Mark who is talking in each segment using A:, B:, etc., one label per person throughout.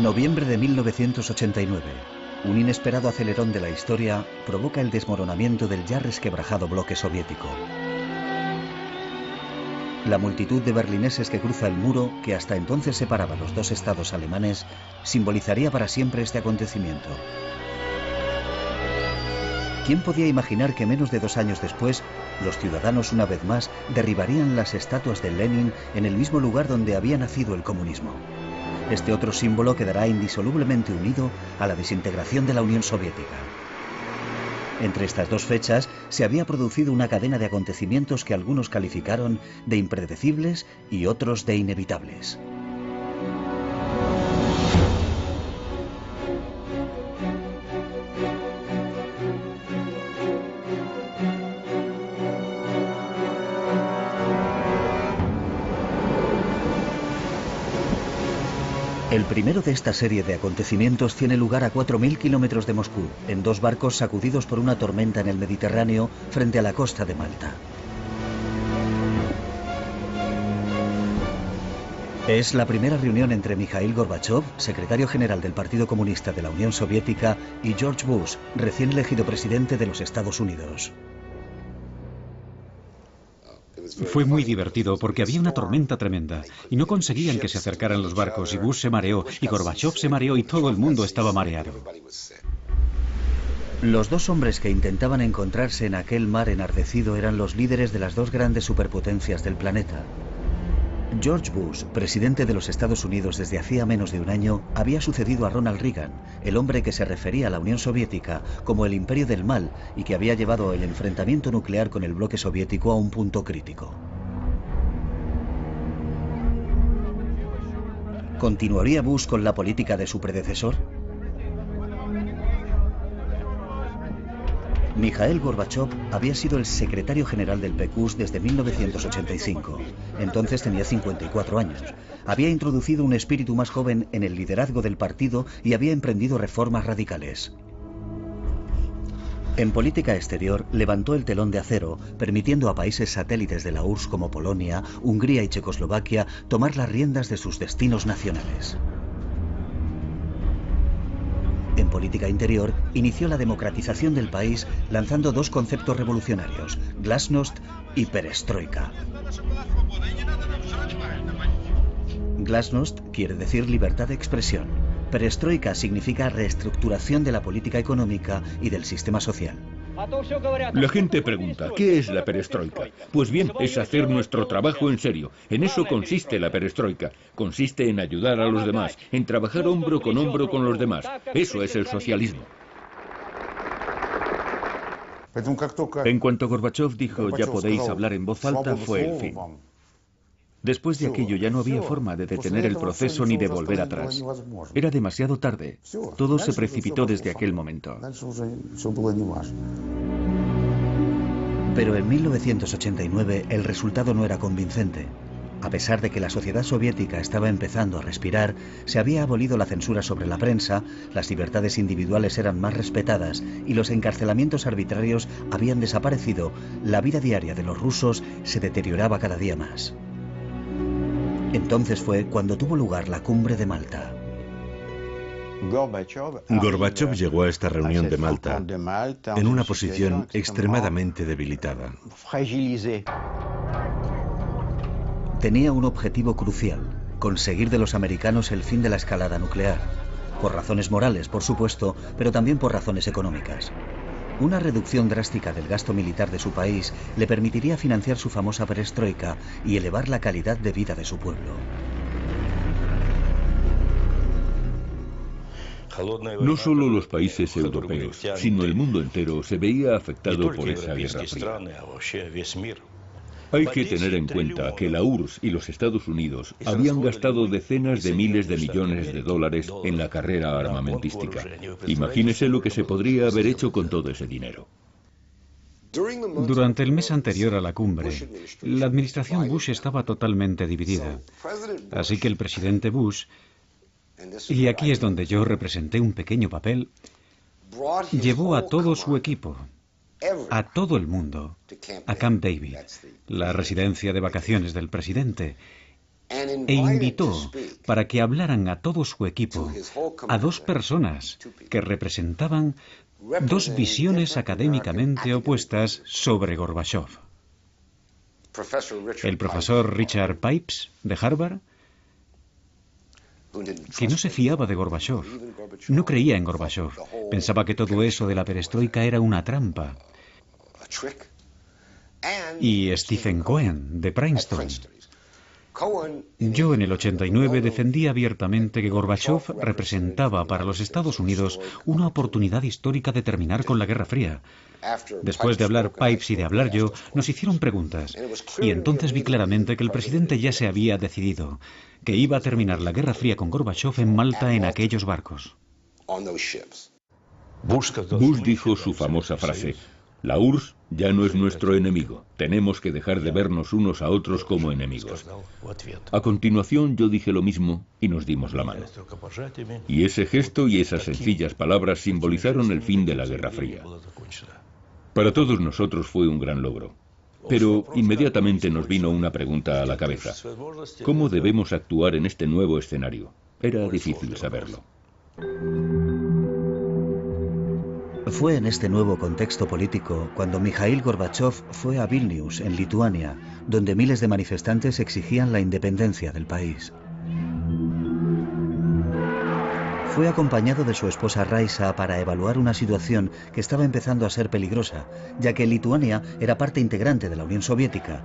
A: Noviembre de 1989. Un inesperado acelerón de la historia provoca el desmoronamiento del ya resquebrajado bloque soviético. La multitud de berlineses que cruza el muro, que hasta entonces separaba los dos estados alemanes, simbolizaría para siempre este acontecimiento. ¿Quién podía imaginar que menos de 2 años después, los ciudadanos una vez más derribarían las estatuas de Lenin en el mismo lugar donde había nacido el comunismo? Este otro símbolo quedará indisolublemente unido a la desintegración de la Unión Soviética. Entre estas dos fechas se había producido una cadena de acontecimientos que algunos calificaron de impredecibles y otros de inevitables. El primero de esta serie de acontecimientos tiene lugar a 4.000 kilómetros de Moscú, en 2 barcos sacudidos por una tormenta en el Mediterráneo frente a la costa de Malta. Es la primera reunión entre Mikhail Gorbachev, secretario general del Partido Comunista de la Unión Soviética, y George Bush, recién elegido presidente de los Estados Unidos.
B: Fue muy divertido porque había una tormenta tremenda y no conseguían que se acercaran los barcos y Bush se mareó y Gorbachev se mareó y todo el mundo estaba mareado.
A: Los dos hombres que intentaban encontrarse en aquel mar enardecido eran los líderes de las 2 grandes superpotencias del planeta. George Bush, presidente de los Estados Unidos desde hacía menos de un año, había sucedido a Ronald Reagan, el hombre que se refería a la Unión Soviética como el imperio del mal y que había llevado el enfrentamiento nuclear con el bloque soviético a un punto crítico. ¿Continuaría Bush con la política de su predecesor? Mikhail Gorbachev había sido el secretario general del PQS desde 1985. Entonces tenía 54 años. Había introducido un espíritu más joven en el liderazgo del partido y había emprendido reformas radicales. En política exterior levantó el telón de acero, permitiendo a países satélites de la URSS como Polonia, Hungría y Checoslovaquia tomar las riendas de sus destinos nacionales. En política interior, inició la democratización del país lanzando 2 conceptos revolucionarios, glasnost y perestroika. Glasnost quiere decir libertad de expresión. Perestroika significa reestructuración de la política económica y del sistema social.
C: La gente pregunta, ¿qué es la perestroika? Pues bien, es hacer nuestro trabajo en serio. En eso consiste la perestroika. Consiste en ayudar a los demás, en trabajar hombro con los demás. Eso es el socialismo.
B: En cuanto Gorbachev dijo ya podéis hablar en voz alta, fue el fin. Después de aquello ya no había forma de detener el proceso ni de volver atrás. Era demasiado tarde. Todo se precipitó desde aquel momento.
A: Pero en 1989 el resultado no era convincente. A pesar de que la sociedad soviética estaba empezando a respirar, se había abolido la censura sobre la prensa, las libertades individuales eran más respetadas y los encarcelamientos arbitrarios habían desaparecido, la vida diaria de los rusos se deterioraba cada día más. Entonces fue cuando tuvo lugar la cumbre de Malta.
D: Gorbachev llegó a esta reunión de Malta en una posición extremadamente debilitada.
A: Tenía un objetivo crucial, conseguir de los americanos el fin de la escalada nuclear. Por razones morales, por supuesto, pero también por razones económicas. Una reducción drástica del gasto militar de su país le permitiría financiar su famosa perestroika y elevar la calidad de vida de su pueblo.
C: No solo los países europeos, sino el mundo entero se veía afectado por esa guerra fría. Hay que tener en cuenta que la URSS y los Estados Unidos habían gastado decenas de miles de millones de dólares en la carrera armamentística. Imagínese lo que se podría haber hecho con todo ese dinero.
B: Durante el mes anterior a la cumbre, la administración Bush estaba totalmente dividida. Así que el presidente Bush, y aquí es donde yo representé un pequeño papel, llevó a todo su equipo, a todo el mundo, a Camp David, la residencia de vacaciones del presidente, e invitó para que hablaran a todo su equipo a dos personas que representaban dos visiones académicamente opuestas sobre Gorbachov. El profesor Richard Pipes, de Harvard, que no se fiaba de Gorbachov, no creía en Gorbachov, pensaba que todo eso de la perestroika era una trampa. Y Stephen Cohen, de Princeton. Yo en el 89 defendí abiertamente que Gorbachov representaba para los Estados Unidos una oportunidad histórica de terminar con la Guerra Fría. Después de hablar Pipes y de hablar yo, nos hicieron preguntas. Y entonces vi claramente que el presidente ya se había decidido, que iba a terminar la Guerra Fría con Gorbachov en Malta en aquellos barcos.
C: Bush dijo su famosa frase: la URSS ya no es nuestro enemigo. Tenemos que dejar de vernos unos a otros como enemigos. A continuación yo dije lo mismo y nos dimos la mano. Y ese gesto y esas sencillas palabras simbolizaron el fin de la Guerra Fría. Para todos nosotros fue un gran logro. Pero inmediatamente nos vino una pregunta a la cabeza. ¿Cómo debemos actuar en este nuevo escenario? Era difícil saberlo.
A: Fue en este nuevo contexto político cuando Mikhail Gorbachov fue a Vilnius, en Lituania, donde miles de manifestantes exigían la independencia del país. Fue acompañado de su esposa Raisa para evaluar una situación que estaba empezando a ser peligrosa, ya que Lituania era parte integrante de la Unión Soviética.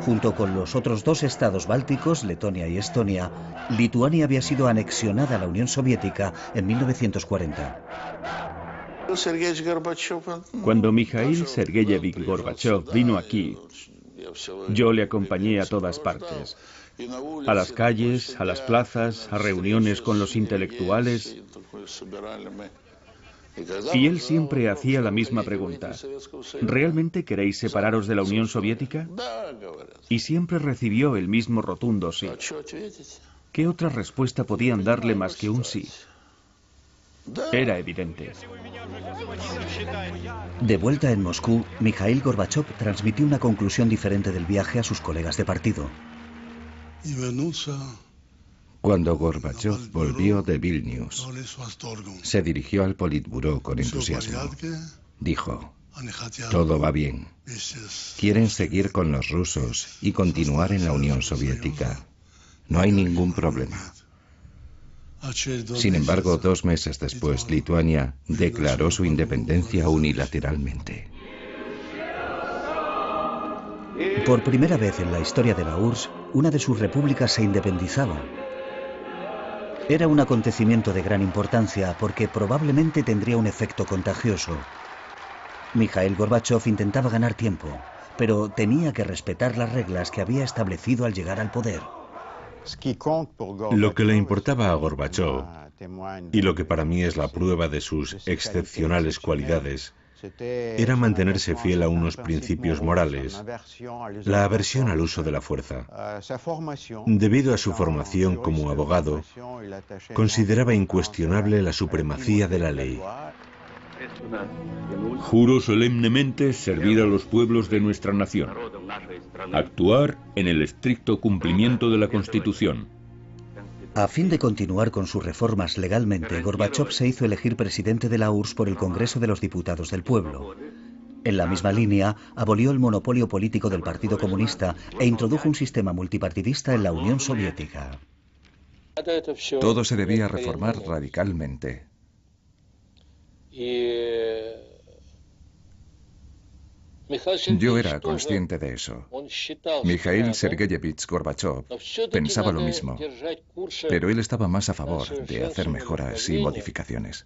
A: Junto con los otros dos estados bálticos, Letonia y Estonia, Lituania había sido anexionada a la Unión Soviética en 1940.
E: Cuando Mikhail Sergeyevich Gorbachov vino aquí, yo le acompañé a todas partes. A las calles, a las plazas, a reuniones con los intelectuales. Y él siempre hacía la misma pregunta: ¿realmente queréis separaros de la Unión Soviética? Y siempre recibió el mismo rotundo sí. ¿Qué otra respuesta podían darle más que un sí? Era evidente.
A: De vuelta en Moscú, Mikhail Gorbachov transmitió una conclusión diferente del viaje a sus colegas de partido.
F: Cuando Gorbachov volvió de Vilnius, se dirigió al Politburó con entusiasmo. Dijo: todo va bien. Quieren seguir con los rusos y continuar en la Unión Soviética. No hay ningún problema. Sin embargo, 2 meses después, Lituania declaró su independencia unilateralmente.
A: Por primera vez en la historia de la URSS, una de sus repúblicas se independizaba. Era un acontecimiento de gran importancia porque probablemente tendría un efecto contagioso. Mikhail Gorbachov intentaba ganar tiempo, pero tenía que respetar las reglas que había establecido al llegar al poder.
D: Lo que le importaba a Gorbachov, y lo que para mí es la prueba de sus excepcionales cualidades, era mantenerse fiel a unos principios morales, la aversión al uso de la fuerza. Debido a su formación como abogado, consideraba incuestionable la supremacía de la ley.
C: Juro solemnemente servir a los pueblos de nuestra nación, actuar en el estricto cumplimiento de la Constitución.
A: A fin de continuar con sus reformas legalmente, Gorbachov se hizo elegir presidente de la URSS por el Congreso de los Diputados del Pueblo. En la misma línea, abolió el monopolio político del Partido Comunista e introdujo un sistema multipartidista en la Unión Soviética.
G: Todo se debía reformar radicalmente. Yo era consciente de eso. Mikhail Sergeyevich Gorbachov pensaba lo mismo, pero él estaba más a favor de hacer mejoras y modificaciones.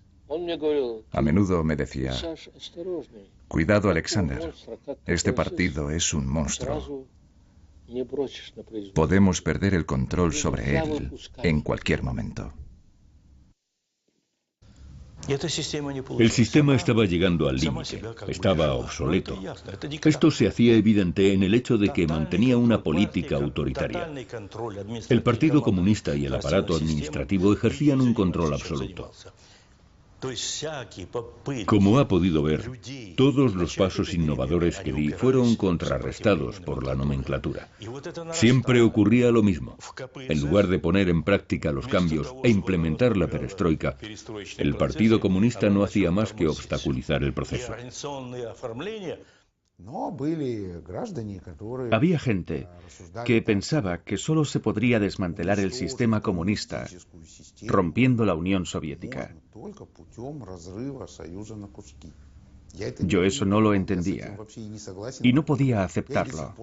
G: A menudo me decía: cuidado, Alexander, este partido es un monstruo. Podemos perder el control sobre él en cualquier momento.
C: El sistema estaba llegando al límite, estaba obsoleto. Esto se hacía evidente en el hecho de que mantenía una política autoritaria. El Partido Comunista y el aparato administrativo ejercían un control absoluto. Como ha podido ver, todos los pasos innovadores que di fueron contrarrestados por la nomenclatura. Siempre ocurría lo mismo. En lugar de poner en práctica los cambios e implementar la perestroika, el Partido Comunista no hacía más que obstaculizar el proceso.
E: Había gente que pensaba que solo se podría desmantelar el sistema comunista rompiendo la Unión Soviética. Yo eso no lo entendía y no podía aceptarlo.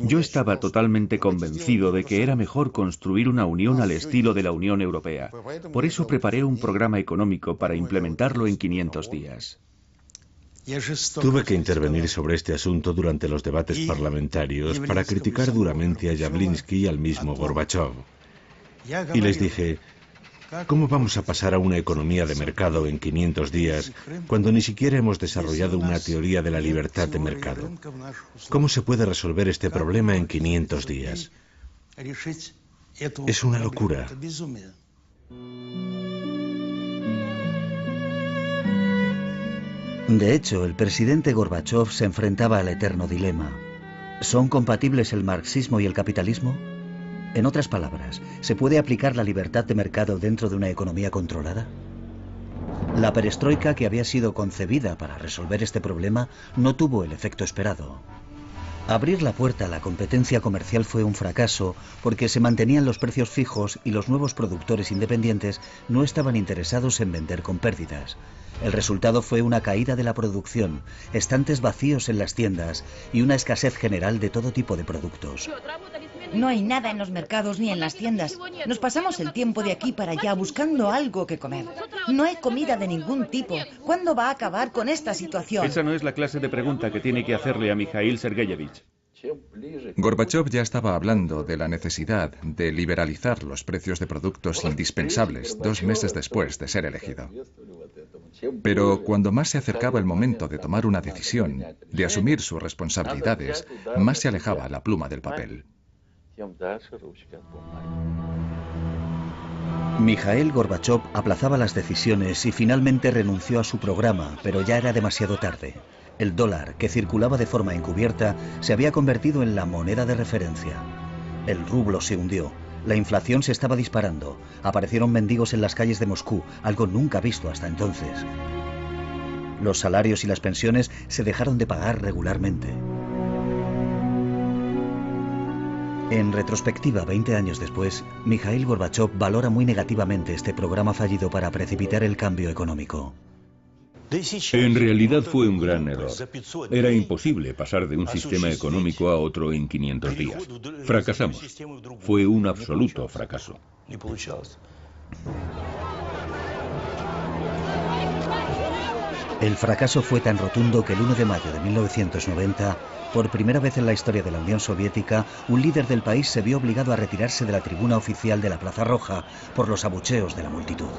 E: Yo estaba totalmente convencido de que era mejor construir una unión al estilo de la Unión Europea. Por eso preparé un programa económico para implementarlo en 500 días.
D: Tuve que intervenir sobre este asunto durante los debates parlamentarios para criticar duramente a Yavlinsky y al mismo Gorbachov. Y les dije, ¿cómo vamos a pasar a una economía de mercado en 500 días cuando ni siquiera hemos desarrollado una teoría de la libertad de mercado? ¿Cómo se puede resolver este problema en 500 días? Es una locura.
A: De hecho, el presidente Gorbachov se enfrentaba al eterno dilema. ¿Son compatibles el marxismo y el capitalismo? En otras palabras, ¿se puede aplicar la libertad de mercado dentro de una economía controlada? La perestroika, que había sido concebida para resolver este problema, no tuvo el efecto esperado. Abrir la puerta a la competencia comercial fue un fracaso porque se mantenían los precios fijos y los nuevos productores independientes no estaban interesados en vender con pérdidas. El resultado fue una caída de la producción, estantes vacíos en las tiendas y una escasez general de todo tipo de productos.
H: No hay nada en los mercados ni en las tiendas. Nos pasamos el tiempo de aquí para allá buscando algo que comer. No hay comida de ningún tipo. ¿Cuándo va a acabar con esta situación?
E: Esa no es la clase de pregunta que tiene que hacerle a Mikhail Sergeyevich.
G: Gorbachov ya estaba hablando de la necesidad de liberalizar los precios de productos indispensables 2 meses después de ser elegido. Pero cuando más se acercaba el momento de tomar una decisión, de asumir sus responsabilidades, más se alejaba la pluma del papel.
A: Mikhail Gorbachov aplazaba las decisiones y finalmente renunció a su programa, pero ya era demasiado tarde. El dólar, que circulaba de forma encubierta, se había convertido en la moneda de referencia. El rublo se hundió, la inflación se estaba disparando, aparecieron mendigos en las calles de Moscú, algo nunca visto hasta entonces. Los salarios y las pensiones se dejaron de pagar regularmente. En retrospectiva, 20 años después, Mikhail Gorbachov valora muy negativamente este programa fallido para precipitar el cambio económico.
C: En realidad fue un gran error. Era imposible pasar de un sistema económico a otro en 500 días. Fracasamos. Fue un absoluto fracaso.
A: El fracaso fue tan rotundo que el 1 de mayo de 1990, por primera vez en la historia de la Unión Soviética, un líder del país se vio obligado a retirarse de la tribuna oficial de la Plaza Roja por los abucheos de la multitud.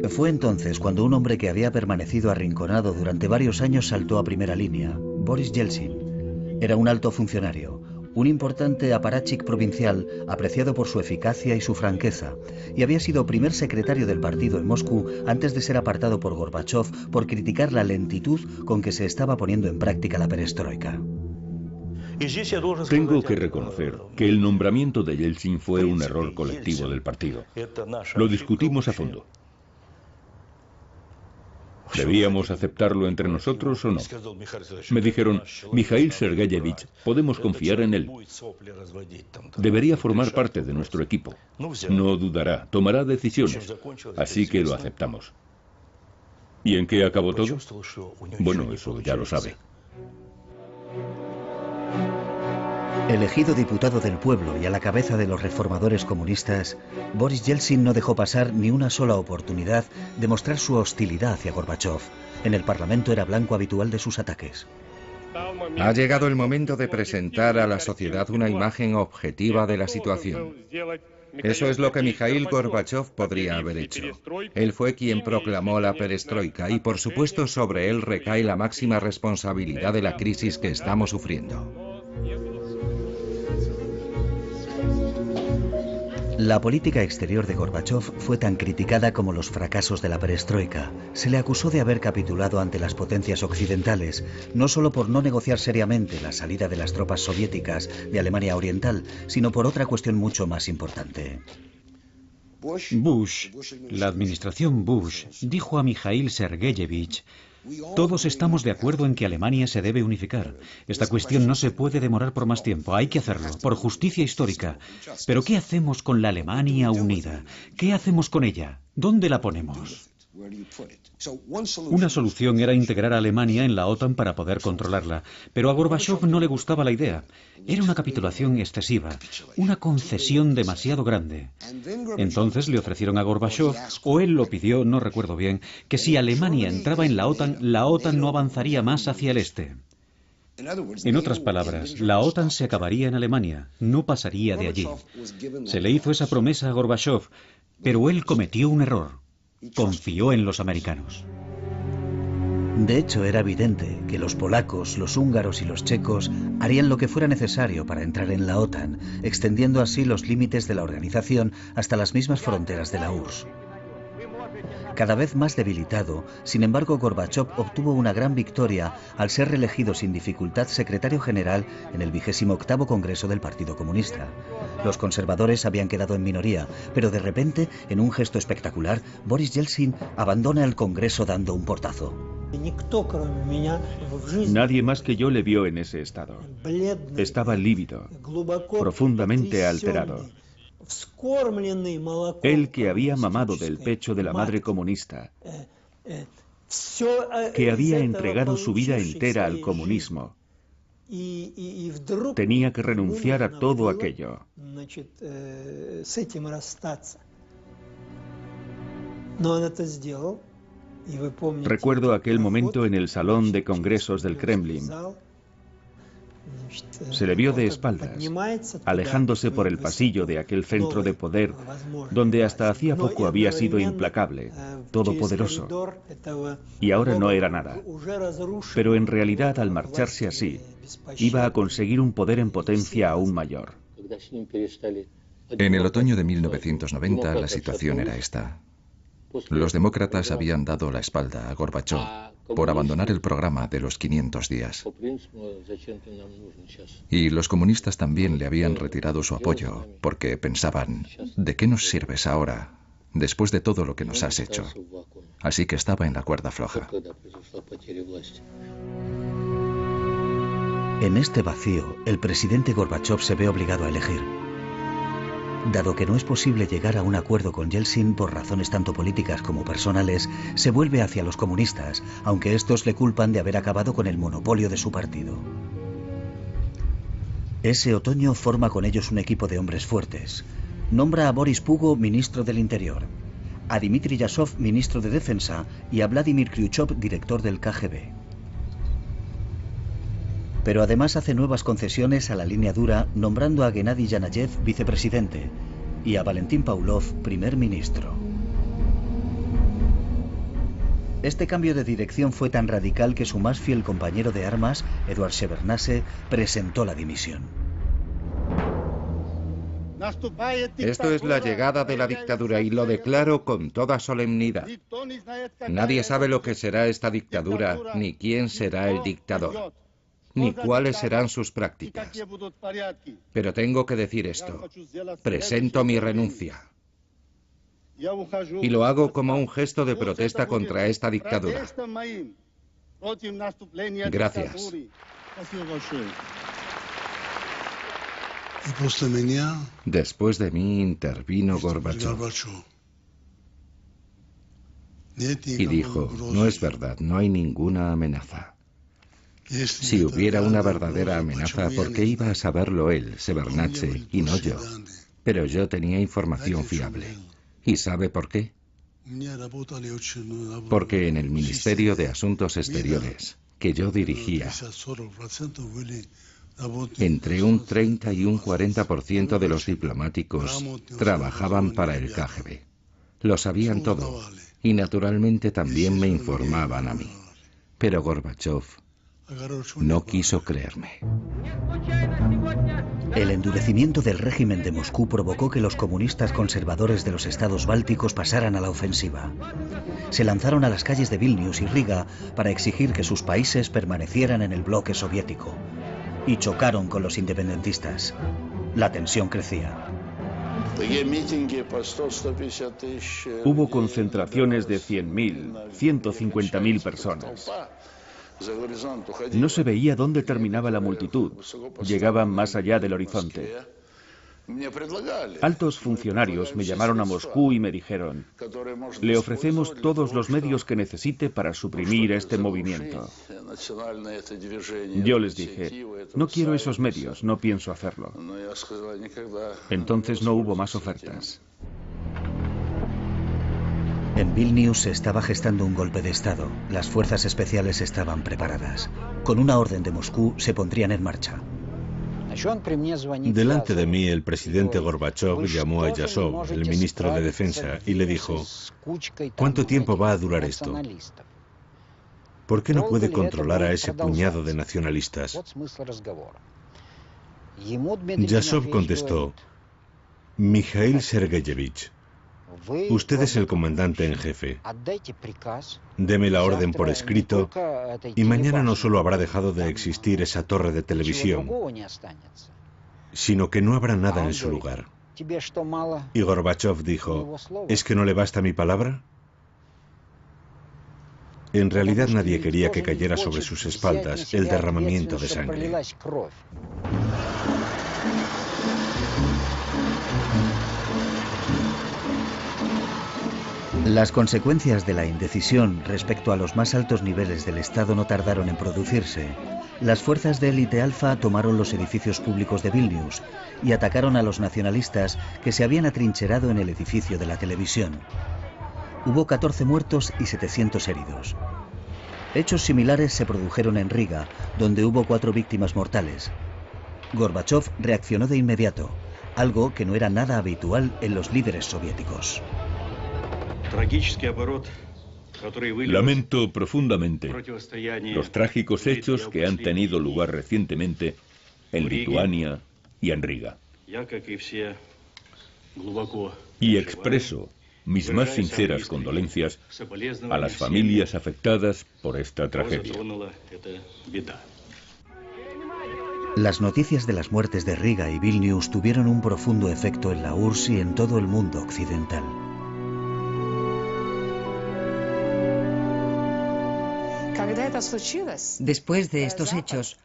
A: Fue entonces cuando un hombre que había permanecido arrinconado durante varios años saltó a primera línea, Boris Yeltsin. Era un alto funcionario, un importante aparachic provincial apreciado por su eficacia y su franqueza, y había sido primer secretario del partido en Moscú antes de ser apartado por Gorbachov por criticar la lentitud con que se estaba poniendo en práctica la perestroika.
C: Tengo que reconocer que el nombramiento de Yeltsin fue un error colectivo del partido. Lo discutimos a fondo. ¿Debíamos aceptarlo entre nosotros o no? Me dijeron, Mikhail Sergeyevich, podemos confiar en él. Debería formar parte de nuestro equipo. No dudará, tomará decisiones. Así que lo aceptamos. ¿Y en qué acabó todo? Bueno, eso ya lo sabe.
A: Elegido diputado del pueblo y a la cabeza de los reformadores comunistas, Boris Yeltsin no dejó pasar ni una sola oportunidad de mostrar su hostilidad hacia Gorbachov. En el Parlamento era blanco habitual de sus ataques.
F: Ha llegado el momento de presentar a la sociedad una imagen objetiva de la situación. Eso es lo que Mikhail Gorbachov podría haber hecho. Él fue quien proclamó la perestroika y, por supuesto, sobre él recae la máxima responsabilidad de la crisis que estamos sufriendo.
A: La política exterior de Gorbachov fue tan criticada como los fracasos de la perestroika. Se le acusó de haber capitulado ante las potencias occidentales, no solo por no negociar seriamente la salida de las tropas soviéticas de Alemania Oriental, sino por otra cuestión mucho más importante.
B: La administración Bush, dijo a Mikhail Sergeyevich: todos estamos de acuerdo en que Alemania se debe unificar. Esta cuestión no se puede demorar por más tiempo. Hay que hacerlo, por justicia histórica. Pero ¿qué hacemos con la Alemania unida? ¿Qué hacemos con ella? ¿Dónde la ponemos? Una solución era integrar a Alemania en la OTAN para poder controlarla, pero a Gorbachov no le gustaba la idea. Era una capitulación excesiva, una concesión demasiado grande. Entonces le ofrecieron a Gorbachov, o él lo pidió, no recuerdo bien, que si Alemania entraba en la OTAN no avanzaría más hacia el este. En otras palabras, la OTAN se acabaría en Alemania, no pasaría de allí. Se le hizo esa promesa a Gorbachov, pero él cometió un error. Confió en los americanos.
A: De hecho, era evidente que los polacos, los húngaros y los checos harían lo que fuera necesario para entrar en la OTAN, extendiendo así los límites de la organización hasta las mismas fronteras de la URSS. Cada vez más debilitado, sin embargo, Gorbachov obtuvo una gran victoria al ser reelegido sin dificultad secretario general en el 28º Congreso del Partido Comunista. Los conservadores habían quedado en minoría, pero de repente, en un gesto espectacular, Boris Yeltsin abandona el Congreso dando un portazo.
E: Nadie más que yo le vio en ese estado. Estaba lívido, profundamente alterado. Él que había mamado del pecho de la madre comunista, que había entregado su vida entera al comunismo, tenía que renunciar a todo aquello. Recuerdo aquel momento en el salón de congresos del Kremlin. Se le vio de espaldas, alejándose por el pasillo de aquel centro de poder, donde hasta hacía poco había sido implacable, todopoderoso, y ahora no era nada. Pero en realidad, al marcharse así, iba a conseguir un poder en potencia aún mayor.
G: En el otoño de 1990 la situación era esta. Los demócratas habían dado la espalda a Gorbachov por abandonar el programa de los 500 días. Y los comunistas también le habían retirado su apoyo porque pensaban, ¿de qué nos sirves ahora, después de todo lo que nos has hecho? Así que estaba en la cuerda floja.
A: En este vacío, el presidente Gorbachov se ve obligado a elegir. Dado que no es posible llegar a un acuerdo con Yeltsin por razones tanto políticas como personales, se vuelve hacia los comunistas, aunque estos le culpan de haber acabado con el monopolio de su partido. Ese otoño forma con ellos un equipo de hombres fuertes. Nombra a Boris Pugo ministro del Interior, a Dmitry Yasov ministro de Defensa y a Vladimir Kryuchov director del KGB. Pero además hace nuevas concesiones a la línea dura, nombrando a Gennady Yanayev vicepresidente y a Valentín Pavlov primer ministro. Este cambio de dirección fue tan radical que su más fiel compañero de armas, Eduard Shevardnadze, presentó la dimisión.
F: Esto es la llegada de la dictadura y lo declaro con toda solemnidad. Nadie sabe lo que será esta dictadura, ni quién será el dictador, ni cuáles serán sus prácticas. Pero tengo que decir esto. Presento mi renuncia. Y lo hago como un gesto de protesta contra esta dictadura. Gracias. Después de mí intervino Gorbachov. Y dijo, no es verdad, no hay ninguna amenaza. Si hubiera una verdadera amenaza, ¿por qué iba a saberlo él, Shevardnadze, y no yo? Pero yo tenía información fiable. ¿Y sabe por qué? Porque en el Ministerio de Asuntos Exteriores, que yo dirigía, entre un 30 y un 40% de los diplomáticos trabajaban para el KGB. Lo sabían todo, y naturalmente también me informaban a mí. Pero Gorbachov No quiso creerme.
A: El endurecimiento del régimen de Moscú provocó que los comunistas conservadores de los estados bálticos pasaran a la ofensiva. Se lanzaron a las calles de Vilnius y Riga para exigir que sus países permanecieran en el bloque soviético. Y chocaron con los independentistas. La tensión crecía.
E: Hubo concentraciones de 100.000, 150.000 personas. No se veía dónde terminaba la multitud. Llegaban más allá del horizonte. Altos funcionarios me llamaron a Moscú y me dijeron: le ofrecemos todos los medios que necesite para suprimir este movimiento. Yo les dije: no quiero esos medios, no pienso hacerlo. Entonces no hubo más ofertas.
A: En Vilnius se estaba gestando un golpe de Estado. Las fuerzas especiales estaban preparadas. Con una orden de Moscú se pondrían en marcha.
D: Delante de mí, el presidente Gorbachov llamó a Yasov, el ministro de Defensa, y le dijo: ¿cuánto tiempo va a durar esto? ¿Por qué no puede controlar a ese puñado de nacionalistas? Yasov contestó: Mikhail Sergeyevich, usted es el comandante en jefe. Deme la orden por escrito y mañana no solo habrá dejado de existir esa torre de televisión, sino que no habrá nada en su lugar. Y Gorbachov dijo: ¿es que no le basta mi palabra? En realidad nadie quería que cayera sobre sus espaldas el derramamiento de sangre.
A: Las consecuencias de la indecisión respecto a los más altos niveles del Estado no tardaron en producirse. Las fuerzas de élite alfa tomaron los edificios públicos de Vilnius y atacaron a los nacionalistas que se habían atrincherado en el edificio de la televisión. Hubo 14 muertos y 700 heridos. Hechos similares se produjeron en Riga, donde hubo 4 víctimas mortales. Gorbachov reaccionó de inmediato, algo que no era nada habitual en los líderes soviéticos.
C: Lamento profundamente los trágicos hechos que han tenido lugar recientemente en Lituania y en Riga. Y expreso mis más sinceras condolencias a las familias afectadas por esta tragedia.
A: Las noticias de las muertes de Riga y Vilnius tuvieron un profundo efecto en la URSS y en todo el mundo occidental.
H: Después de estos hechos,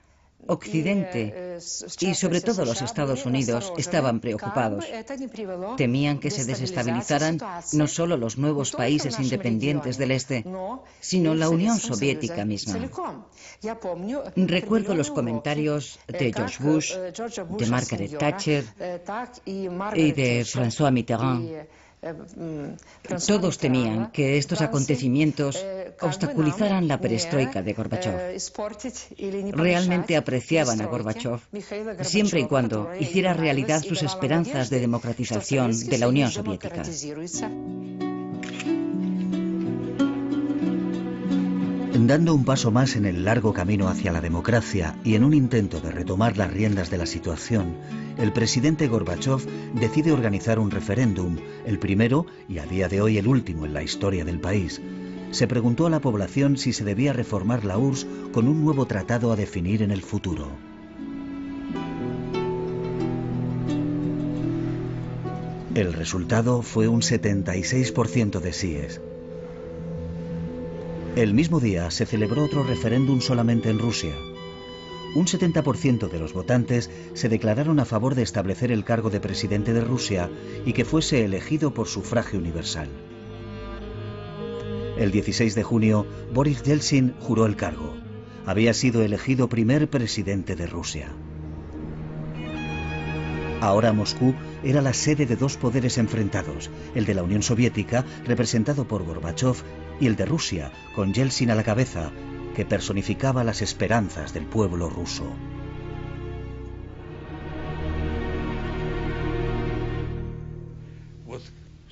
H: Occidente y sobre todo los Estados Unidos estaban preocupados. Temían que se desestabilizaran no solo los nuevos países independientes del Este, sino la Unión Soviética misma. Recuerdo los comentarios de George Bush, de Margaret Thatcher y de François Mitterrand. Todos temían que estos acontecimientos obstaculizaran la perestroika de Gorbachov. Realmente apreciaban a Gorbachov, siempre y cuando hiciera realidad sus esperanzas de democratización de la Unión Soviética.
A: Dando un paso más en el largo camino hacia la democracia y en un intento de retomar las riendas de la situación, el presidente Gorbachov decide organizar un referéndum, el primero y a día de hoy el último en la historia del país. Se preguntó a la población si se debía reformar la URSS con un nuevo tratado a definir en el futuro. El resultado fue un 76% de síes. El mismo día se celebró otro referéndum solamente en Rusia. Un 70% de los votantes se declararon a favor de establecer el cargo de presidente de Rusia y que fuese elegido por sufragio universal. El 16 de junio, Boris Yeltsin juró el cargo. Había sido elegido primer presidente de Rusia. Ahora Moscú era la sede de dos poderes enfrentados, el de la Unión Soviética, representado por Gorbachov, y el de Rusia, con Yeltsin a la cabeza, que personificaba las esperanzas del pueblo ruso.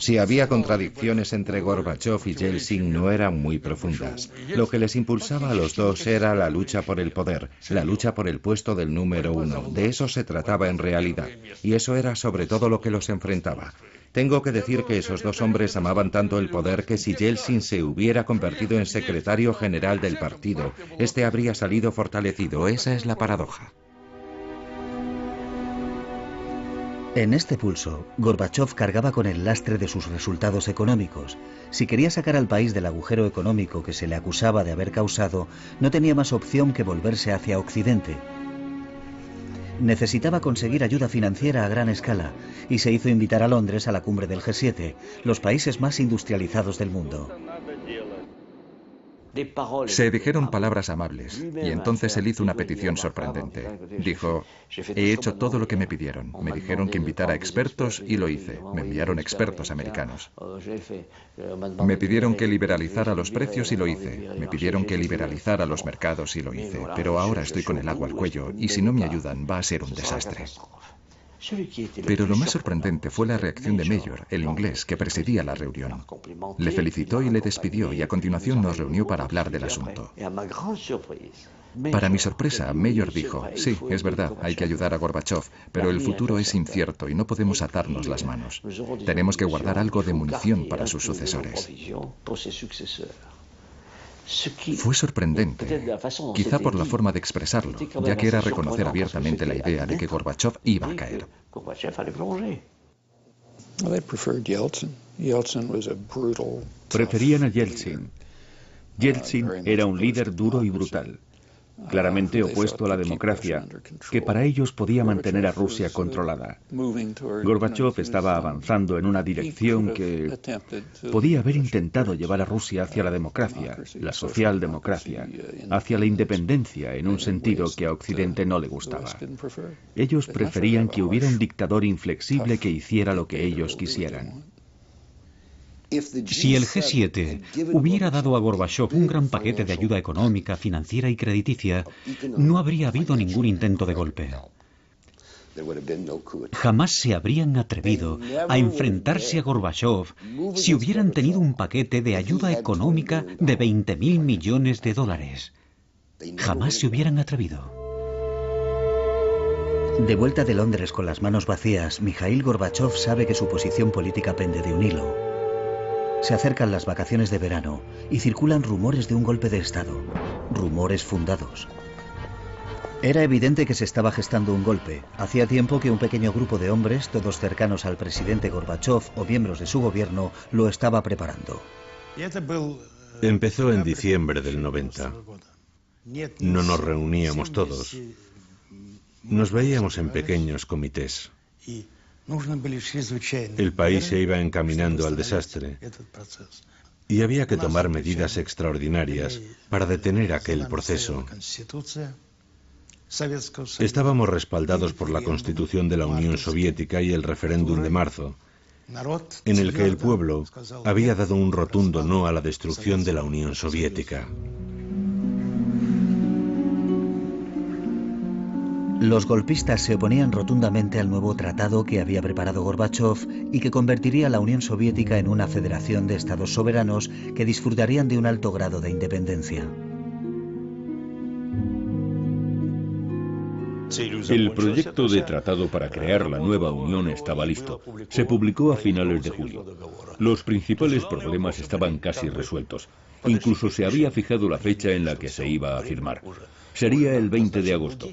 F: Si había contradicciones entre Gorbachov y Yeltsin, no eran muy profundas. Lo que les impulsaba a los dos era la lucha por el poder, la lucha por el puesto del número uno. De eso se trataba en realidad. Y eso era sobre todo lo que los enfrentaba. Tengo que decir que esos dos hombres amaban tanto el poder que si Yeltsin se hubiera convertido en secretario general del partido, este habría salido fortalecido. Esa es la paradoja.
A: En este pulso, Gorbachov cargaba con el lastre de sus resultados económicos. Si quería sacar al país del agujero económico que se le acusaba de haber causado, no tenía más opción que volverse hacia Occidente. Necesitaba conseguir ayuda financiera a gran escala y se hizo invitar a Londres a la cumbre del G7, los países más industrializados del mundo.
G: Se dijeron palabras amables, y entonces él hizo una petición sorprendente. Dijo, he hecho todo lo que me pidieron. Me dijeron que invitara a expertos y lo hice. Me enviaron expertos americanos. Me pidieron que liberalizara los precios y lo hice. Me pidieron que liberalizara los mercados y lo hice. Pero ahora estoy con el agua al cuello, y si no me ayudan va a ser un desastre. Pero lo más sorprendente fue la reacción de Mayor, el inglés, que presidía la reunión. Le felicitó y le despidió, y a continuación nos reunió para hablar del asunto. Para mi sorpresa, Mayor dijo, sí, es verdad, hay que ayudar a Gorbachov, pero el futuro es incierto y no podemos atarnos las manos. Tenemos que guardar algo de munición para sus sucesores. Fue sorprendente, quizá por la forma de expresarlo, ya que era reconocer abiertamente la idea de que Gorbachov iba a caer.
E: Preferían a Yeltsin. Yeltsin era un líder duro y brutal, claramente opuesto a la democracia, que para ellos podía mantener a Rusia controlada. Gorbachov estaba avanzando en una dirección que podía haber intentado llevar a Rusia hacia la democracia, la socialdemocracia, hacia la independencia en un sentido que a Occidente no le gustaba. Ellos preferían que hubiera un dictador inflexible que hiciera lo que ellos quisieran.
B: Si el G7 hubiera dado a Gorbachov un gran paquete de ayuda económica, financiera y crediticia, no habría habido ningún intento de golpe. Jamás se habrían atrevido a enfrentarse a Gorbachov si hubieran tenido un paquete de ayuda económica de 20.000 millones de dólares. Jamás se hubieran atrevido.
A: De vuelta de Londres con las manos vacías, Mikhail Gorbachov sabe que su posición política pende de un hilo. Se acercan las vacaciones de verano y circulan rumores de un golpe de Estado. Rumores fundados. Era evidente que se estaba gestando un golpe. Hacía tiempo que un pequeño grupo de hombres, todos cercanos al presidente Gorbachov o miembros de su gobierno, lo estaba preparando.
D: Empezó en diciembre del 90. No nos reuníamos todos. Nos veíamos en pequeños comités. El país se iba encaminando al desastre y había que tomar medidas extraordinarias para detener aquel proceso. Estábamos respaldados por la Constitución de la Unión Soviética y el referéndum de marzo, en el que el pueblo había dado un rotundo no a la destrucción de la Unión Soviética.
A: Los golpistas se oponían rotundamente al nuevo tratado que había preparado Gorbachov y que convertiría a la Unión Soviética en una federación de estados soberanos que disfrutarían de un alto grado de independencia.
C: El proyecto de tratado para crear la nueva Unión estaba listo. Se publicó a finales de julio. Los principales problemas estaban casi resueltos. Incluso se había fijado la fecha en la que se iba a firmar. Sería el 20 de agosto.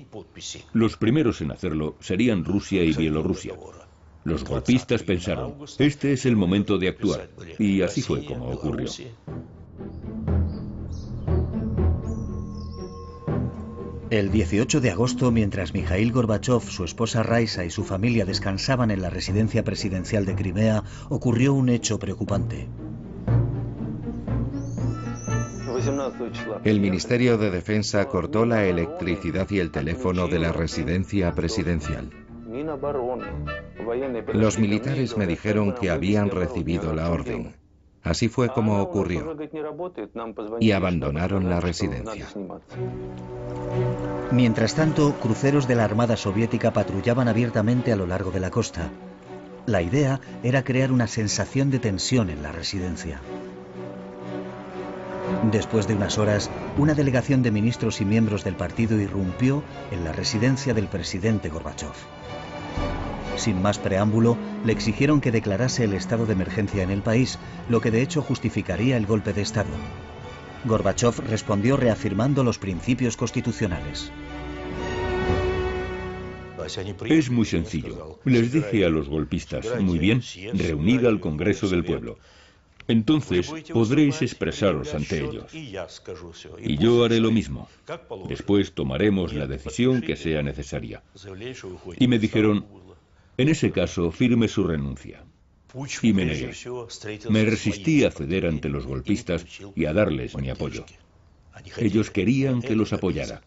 C: Los primeros en hacerlo serían Rusia y Bielorrusia. Los golpistas pensaron, este es el momento de actuar. Y así fue como ocurrió.
A: El 18 de agosto, mientras Mikhail Gorbachov, su esposa Raisa y su familia descansaban en la residencia presidencial de Crimea, ocurrió un hecho preocupante.
F: El Ministerio de Defensa cortó la electricidad y el teléfono de la residencia presidencial. Los militares me dijeron que habían recibido la orden. Así fue como ocurrió. Y abandonaron la residencia.
A: Mientras tanto, cruceros de la Armada Soviética patrullaban abiertamente a lo largo de la costa. La idea era crear una sensación de tensión en la residencia. Después de unas horas, una delegación de ministros y miembros del partido irrumpió en la residencia del presidente Gorbachov. Sin más preámbulo, le exigieron que declarase el estado de emergencia en el país, lo que de hecho justificaría el golpe de Estado. Gorbachov respondió reafirmando los principios constitucionales.
C: Es muy sencillo. Les dije a los golpistas, muy bien, reunid al Congreso del Pueblo. Entonces podréis expresaros ante ellos. Y yo haré lo mismo. Después tomaremos la decisión que sea necesaria. Y me dijeron, en ese caso, firme su renuncia. Y me negué. Me resistí a ceder ante los golpistas y a darles mi apoyo. Ellos querían que los apoyara.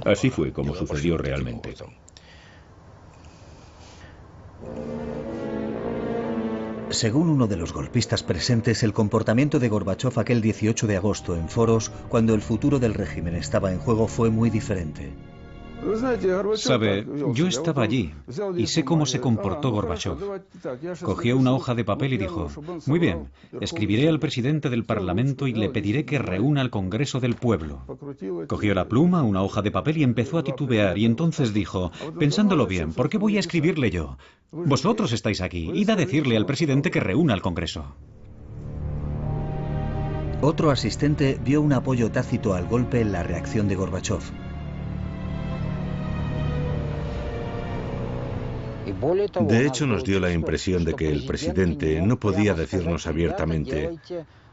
C: Así fue como sucedió realmente.
A: Según uno de los golpistas presentes, el comportamiento de Gorbachov aquel 18 de agosto en foros, cuando el futuro del régimen estaba en juego, fue muy diferente.
B: Sabe, yo estaba allí y sé cómo se comportó Gorbachov. Cogió una hoja de papel y dijo, muy bien, escribiré al presidente del Parlamento y le pediré que reúna al Congreso del Pueblo. Cogió la pluma, una hoja de papel y empezó a titubear y entonces dijo, pensándolo bien, ¿por qué voy a escribirle yo? Vosotros estáis aquí, id a decirle al presidente que reúna al Congreso.
A: Otro asistente vio un apoyo tácito al golpe en la reacción de Gorbachov.
D: De hecho, nos dio la impresión de que el presidente no podía decirnos abiertamente,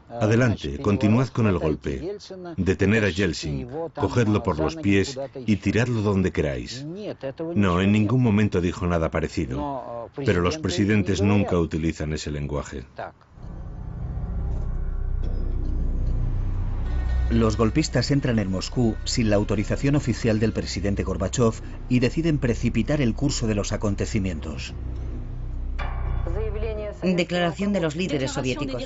D: adelante, continuad con el golpe, detener a Yeltsin, cogedlo por los pies y tiradlo donde queráis. No, en ningún momento dijo nada parecido, pero los presidentes nunca utilizan ese lenguaje.
A: Los golpistas entran en Moscú sin la autorización oficial del presidente Gorbachov y deciden precipitar el curso de los acontecimientos.
H: Declaración de los líderes soviéticos.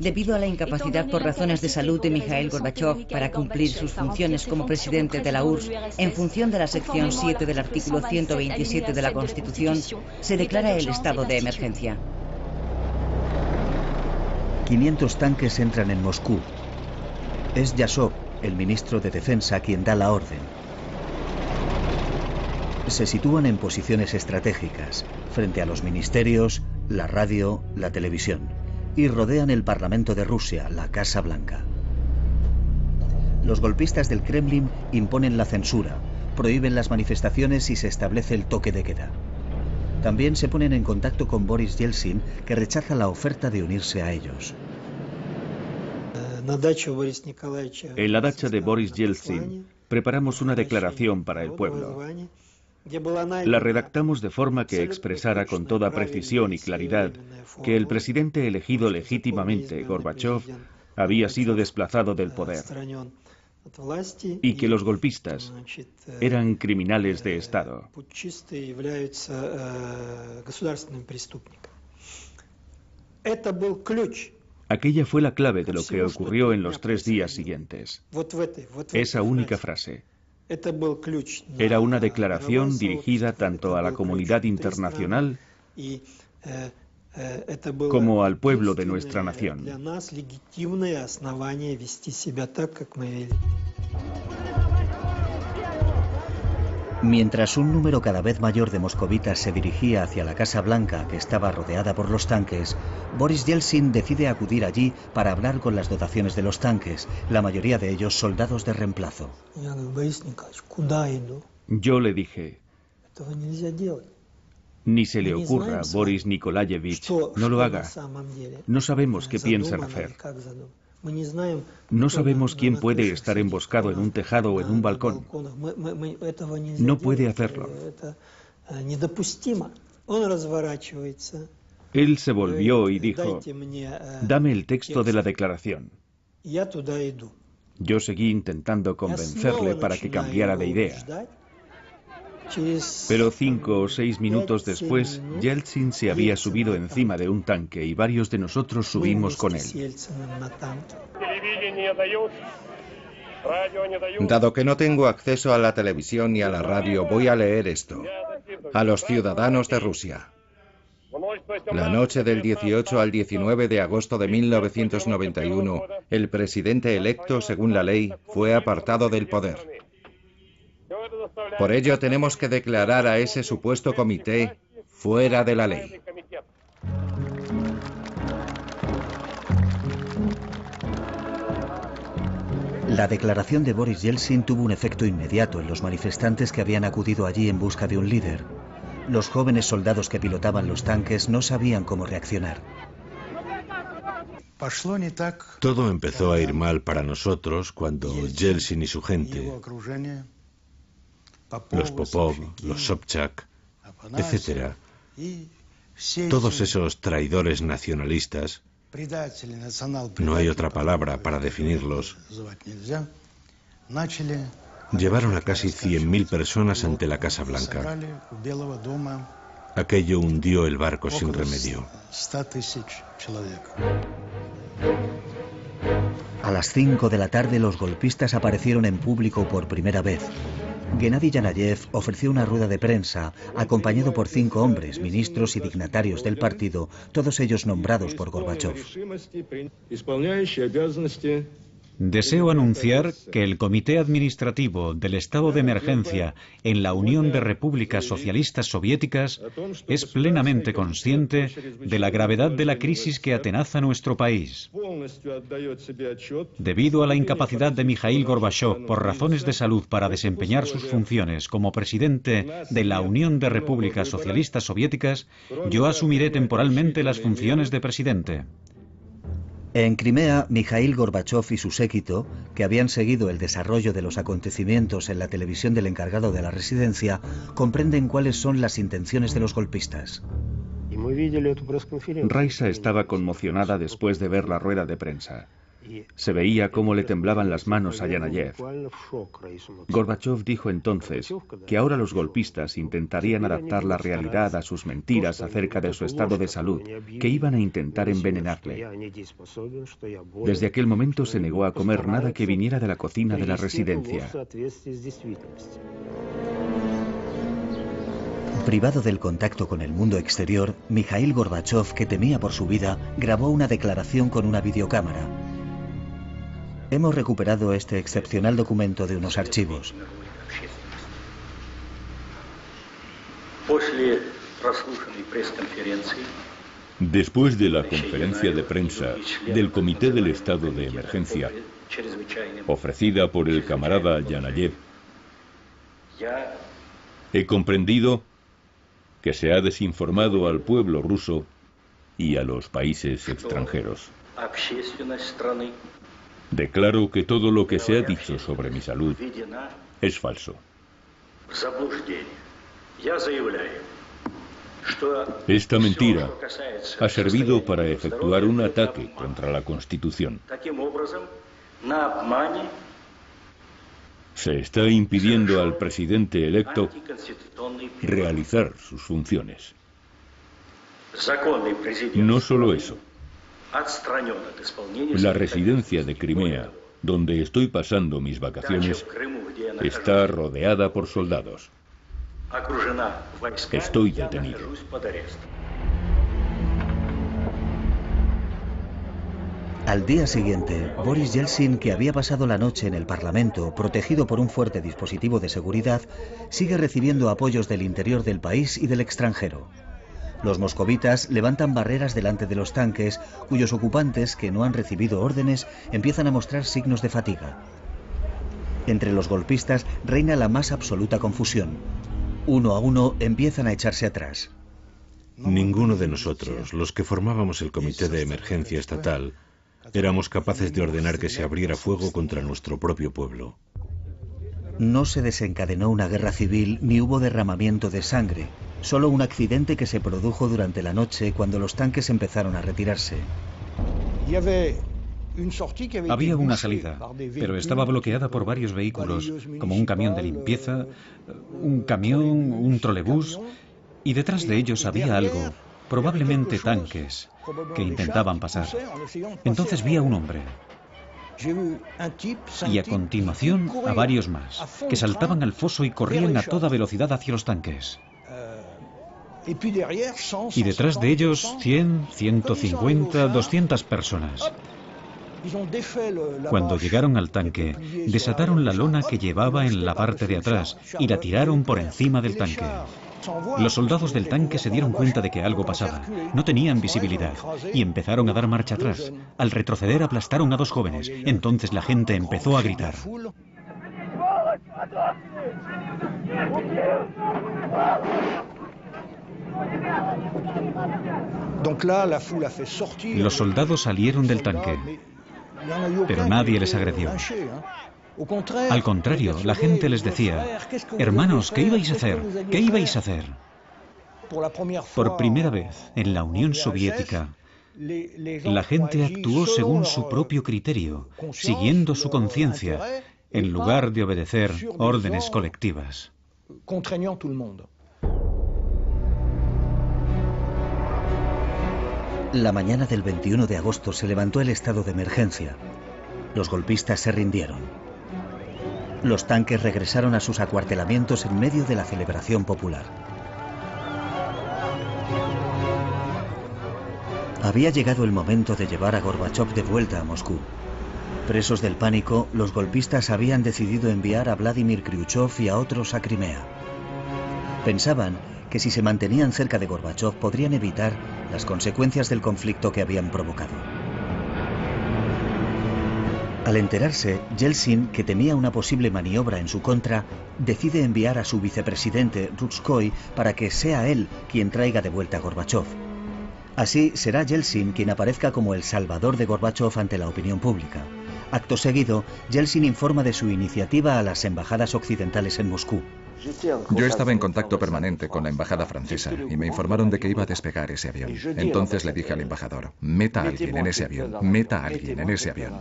H: Debido a la incapacidad por razones de salud de Mikhail Gorbachov para cumplir sus funciones como presidente de la URSS, en función de la sección 7 del artículo 127 de la Constitución, se declara el estado de emergencia.
A: 500 tanques entran en Moscú. Es Yasov, el ministro de Defensa, quien da la orden. Se sitúan en posiciones estratégicas, frente a los ministerios, la radio, la televisión, y rodean el Parlamento de Rusia, la Casa Blanca. Los golpistas del Kremlin imponen la censura, prohíben las manifestaciones y se establece el toque de queda. También se ponen en contacto con Boris Yeltsin, que rechaza la oferta de unirse a ellos.
E: En la dacha de Boris Yeltsin preparamos una declaración para el pueblo. La redactamos de forma que expresara con toda precisión y claridad que el presidente elegido legítimamente, Gorbachov, había sido desplazado del poder y que los golpistas eran criminales de Estado. Aquella fue la clave de lo que ocurrió en los 3 días siguientes. Esa única frase. Era una declaración dirigida tanto a la comunidad internacional como al pueblo de nuestra nación.
A: Mientras un número cada vez mayor de moscovitas se dirigía hacia la Casa Blanca, que estaba rodeada por los tanques, Boris Yeltsin decide acudir allí para hablar con las dotaciones de los tanques, la mayoría de ellos soldados de reemplazo.
E: Yo le dije, ni se le ocurra, Boris Nikolayevich, no lo haga. No sabemos qué piensan hacer. No sabemos quién puede estar emboscado en un tejado o en un balcón. No puede hacerlo. Él se volvió y dijo, dame el texto de la declaración. Yo seguí intentando convencerle para que cambiara de idea. Pero 5 o 6 minutos después, Yeltsin se había subido encima de un tanque y varios de nosotros subimos con él.
F: Dado que no tengo acceso a la televisión ni a la radio, voy a leer esto. A los ciudadanos de Rusia. La noche del 18 al 19 de agosto de 1991, el presidente electo, según la ley, fue apartado del poder. Por ello tenemos que declarar a ese supuesto comité fuera de la ley.
A: La declaración de Boris Yeltsin tuvo un efecto inmediato en los manifestantes que habían acudido allí en busca de un líder. Los jóvenes soldados que pilotaban los tanques no sabían cómo reaccionar.
D: Todo empezó a ir mal para nosotros cuando Yeltsin y su gente, los Popov, los Sobchak, etc., todos esos traidores nacionalistas, no hay otra palabra para definirlos, llevaron a casi 100.000 personas ante la Casa Blanca. Aquello hundió el barco sin remedio.
A: A las 5 de la tarde los golpistas aparecieron en público por primera vez. Gennady Yanayev ofreció una rueda de prensa, acompañado por 5 hombres, ministros y dignatarios del partido, todos ellos nombrados por Gorbachov.
B: Deseo anunciar que el Comité Administrativo del Estado de Emergencia en la Unión de Repúblicas Socialistas Soviéticas es plenamente consciente de la gravedad de la crisis que atenaza nuestro país. Debido a la incapacidad de Mikhail Gorbachov por razones de salud para desempeñar sus funciones como presidente de la Unión de Repúblicas Socialistas Soviéticas, yo asumiré temporalmente las funciones de presidente.
A: En Crimea, Mikhail Gorbachov y su séquito, que habían seguido el desarrollo de los acontecimientos en la televisión del encargado de la residencia, comprenden cuáles son las intenciones de los golpistas.
E: Raisa estaba conmocionada después de ver la rueda de prensa. Se veía cómo le temblaban las manos a Yanayev. Gorbachov dijo entonces que ahora los golpistas intentarían adaptar la realidad a sus mentiras acerca de su estado de salud, que iban a intentar envenenarle. Desde aquel momento se negó a comer nada que viniera de la cocina de la residencia.
A: Privado del contacto con el mundo exterior, Mikhail Gorbachov, que temía por su vida, grabó una declaración con una videocámara. Hemos recuperado este excepcional documento de unos archivos.
C: Después de la conferencia de prensa del Comité del Estado de Emergencia, ofrecida por el camarada Yanayev, he comprendido que se ha desinformado al pueblo ruso y a los países extranjeros. Declaro que todo lo que se ha dicho sobre mi salud es falso. Esta mentira ha servido para efectuar un ataque contra la Constitución. Se está impidiendo al presidente electo realizar sus funciones. No solo eso. La residencia de Crimea, donde estoy pasando mis vacaciones, está rodeada por soldados. Estoy detenido.
A: Al día siguiente, Boris Yeltsin, que había pasado la noche en el Parlamento, protegido por un fuerte dispositivo de seguridad, sigue recibiendo apoyos del interior del país y del extranjero. Los moscovitas levantan barreras delante de los tanques, cuyos ocupantes, que no han recibido órdenes, empiezan a mostrar signos de fatiga. Entre los golpistas reina la más absoluta confusión. Uno a uno empiezan a echarse atrás.
D: Ninguno de nosotros, los que formábamos el Comité de Emergencia Estatal, éramos capaces de ordenar que se abriera fuego contra nuestro propio pueblo.
A: No se desencadenó una guerra civil ni hubo derramamiento de sangre, solo un accidente que se produjo durante la noche cuando los tanques empezaron a retirarse.
B: Había una salida, pero estaba bloqueada por varios vehículos, como un camión de limpieza, un camión, un trolebús, y detrás de ellos había algo, probablemente tanques, que intentaban pasar. Entonces vi a un hombre. Y a continuación a varios más, que saltaban al foso y corrían a toda velocidad hacia los tanques. Y detrás de ellos 100, 150, 200 personas. Cuando llegaron al tanque, desataron la lona que llevaba en la parte de atrás y la tiraron por encima del tanque. Los soldados del tanque se dieron cuenta de que algo pasaba. No tenían visibilidad y empezaron a dar marcha atrás. Al retroceder aplastaron a 2 jóvenes. Entonces la gente empezó a gritar. Los soldados salieron del tanque, pero nadie les agredió. Al contrario, la gente les decía: hermanos, ¿qué ibais a hacer? ¿Qué ibais a hacer? Por primera vez en la Unión Soviética, la gente actuó según su propio criterio, siguiendo su conciencia, en lugar de obedecer órdenes colectivas.
A: La mañana del 21 de agosto se levantó el estado de emergencia. Los golpistas se rindieron. Los tanques regresaron a sus acuartelamientos en medio de la celebración popular. Había llegado el momento de llevar a Gorbachov de vuelta a Moscú. Presos del pánico, los golpistas habían decidido enviar a Vladimir Khrushchev y a otros a Crimea. Pensaban que si se mantenían cerca de Gorbachov podrían evitar las consecuencias del conflicto que habían provocado. Al enterarse, Yeltsin, que temía una posible maniobra en su contra, decide enviar a su vicepresidente, Rutskoy, para que sea él quien traiga de vuelta a Gorbachov. Así será Yeltsin quien aparezca como el salvador de Gorbachov ante la opinión pública. Acto seguido, Yeltsin informa de su iniciativa a las embajadas occidentales en Moscú.
G: Yo estaba en contacto permanente con la embajada francesa y me informaron de que iba a despegar ese avión. Entonces le dije al embajador: meta a alguien en ese avión, meta a alguien en ese avión.